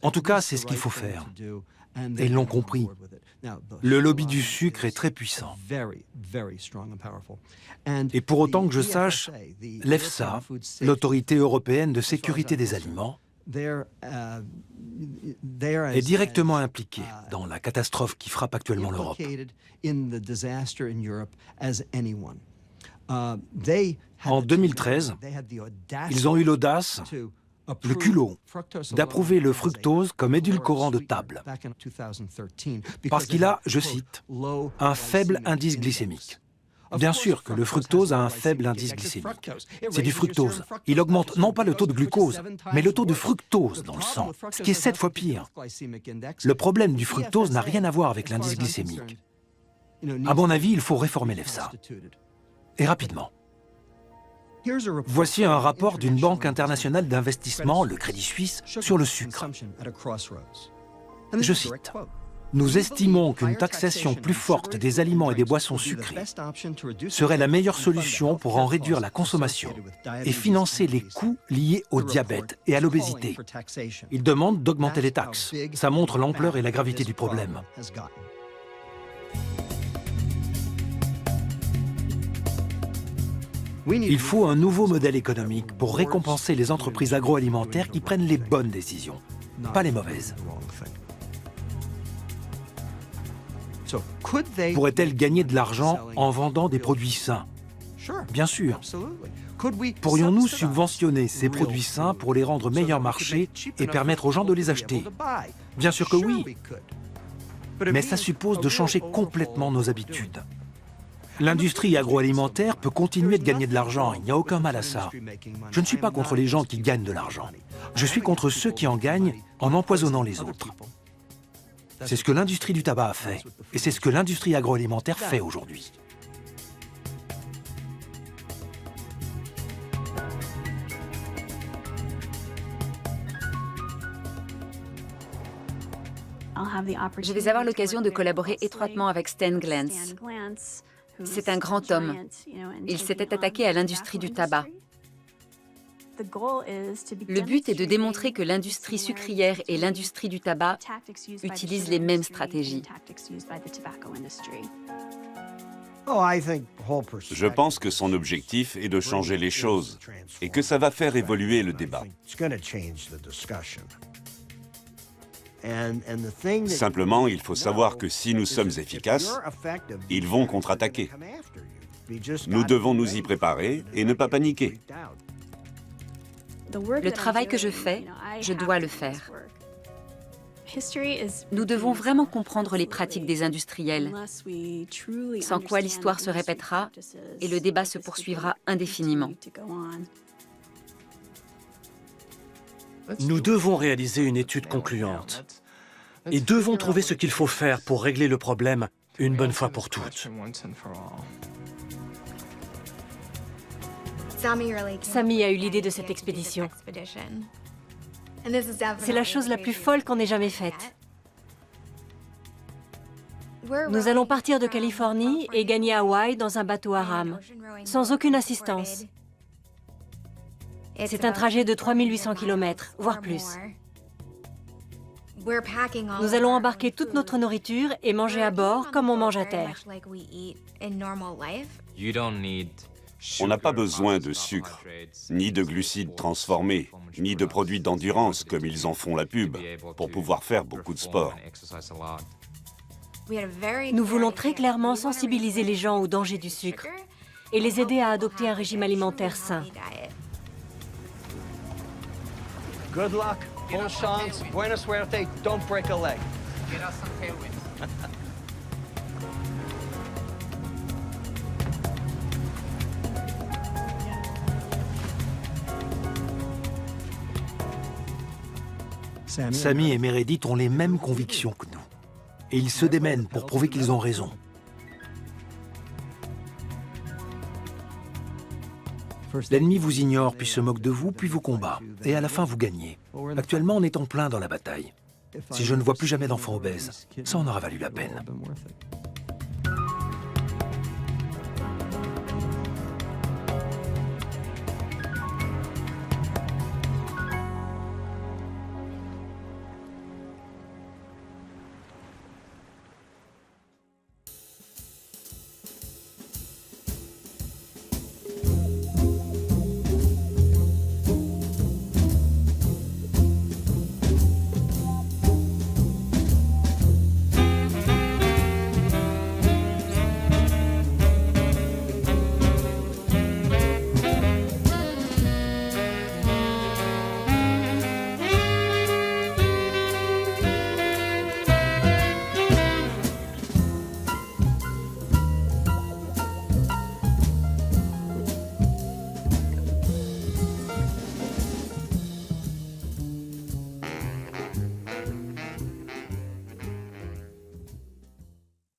En tout cas, c'est ce qu'il faut faire. Et ils l'ont compris. Le lobby du sucre est très puissant. Et pour autant que je sache, l'EFSA, l'Autorité européenne de sécurité des aliments, est directement impliquée dans la catastrophe qui frappe actuellement l'Europe. En 2013, ils ont eu l'audace, le culot, d'approuver le fructose comme édulcorant de table, parce qu'il a, je cite, un faible indice glycémique. Bien sûr que le fructose a un faible indice glycémique. C'est du fructose. Il augmente non pas le taux de glucose, mais le taux de fructose dans le sang, ce qui est 7 fois pire. Le problème du fructose n'a rien à voir avec l'indice glycémique. À mon avis, il faut réformer l'EFSA. Et rapidement. Voici un rapport d'une banque internationale d'investissement, le Crédit Suisse, sur le sucre. Je cite. « Nous estimons qu'une taxation plus forte des aliments et des boissons sucrées serait la meilleure solution pour en réduire la consommation et financer les coûts liés au diabète et à l'obésité. Ils demandent d'augmenter les taxes. Ça montre l'ampleur et la gravité du problème. » Il faut un nouveau modèle économique pour récompenser les entreprises agroalimentaires qui prennent les bonnes décisions, pas les mauvaises. Pourrait-elle gagner de l'argent en vendant des produits sains? Bien sûr. Pourrions-nous subventionner ces produits sains pour les rendre meilleurs marché et permettre aux gens de les acheter? Bien sûr que oui. Mais ça suppose de changer complètement nos habitudes. L'industrie agroalimentaire peut continuer de gagner de l'argent, il n'y a aucun mal à ça. Je ne suis pas contre les gens qui gagnent de l'argent. Je suis contre ceux qui en gagnent en empoisonnant les autres. C'est ce que l'industrie du tabac a fait, et c'est ce que l'industrie agroalimentaire fait aujourd'hui. Je vais avoir l'occasion de collaborer étroitement avec Stan Glantz. C'est un grand homme. Il s'était attaqué à l'industrie du tabac. Le but est de démontrer que l'industrie sucrière et l'industrie du tabac utilisent les mêmes stratégies. Je pense que son objectif est de changer les choses et que ça va faire évoluer le débat. Simplement, il faut savoir que si nous sommes efficaces, ils vont contre-attaquer. Nous devons nous y préparer et ne pas paniquer. Le travail que je fais, je dois le faire. Nous devons vraiment comprendre les pratiques des industriels, sans quoi l'histoire se répétera et le débat se poursuivra indéfiniment. Nous devons réaliser une étude concluante et devons trouver ce qu'il faut faire pour régler le problème une bonne fois pour toutes. Sami a eu l'idée de cette expédition. C'est la chose la plus folle qu'on ait jamais faite. Nous allons partir de Californie et gagner Hawaï dans un bateau à rame, sans aucune assistance. C'est un trajet de 3800 km, voire plus. Nous allons embarquer toute notre nourriture et manger à bord comme on mange à terre. On n'a pas besoin de sucre, ni de glucides transformés, ni de produits d'endurance comme ils en font la pub, pour pouvoir faire beaucoup de sport. Nous voulons très clairement sensibiliser les gens au danger du sucre et les aider à adopter un régime alimentaire sain. Good luck, bonne chance, buena suerte, don't break a leg. Sami et Meredith ont les mêmes convictions que nous. Et ils se démènent pour prouver qu'ils ont raison. L'ennemi vous ignore, puis se moque de vous, puis vous combat. Et à la fin, vous gagnez. Actuellement, on est en plein dans la bataille. Si je ne vois plus jamais d'enfants obèses, ça en aura valu la peine.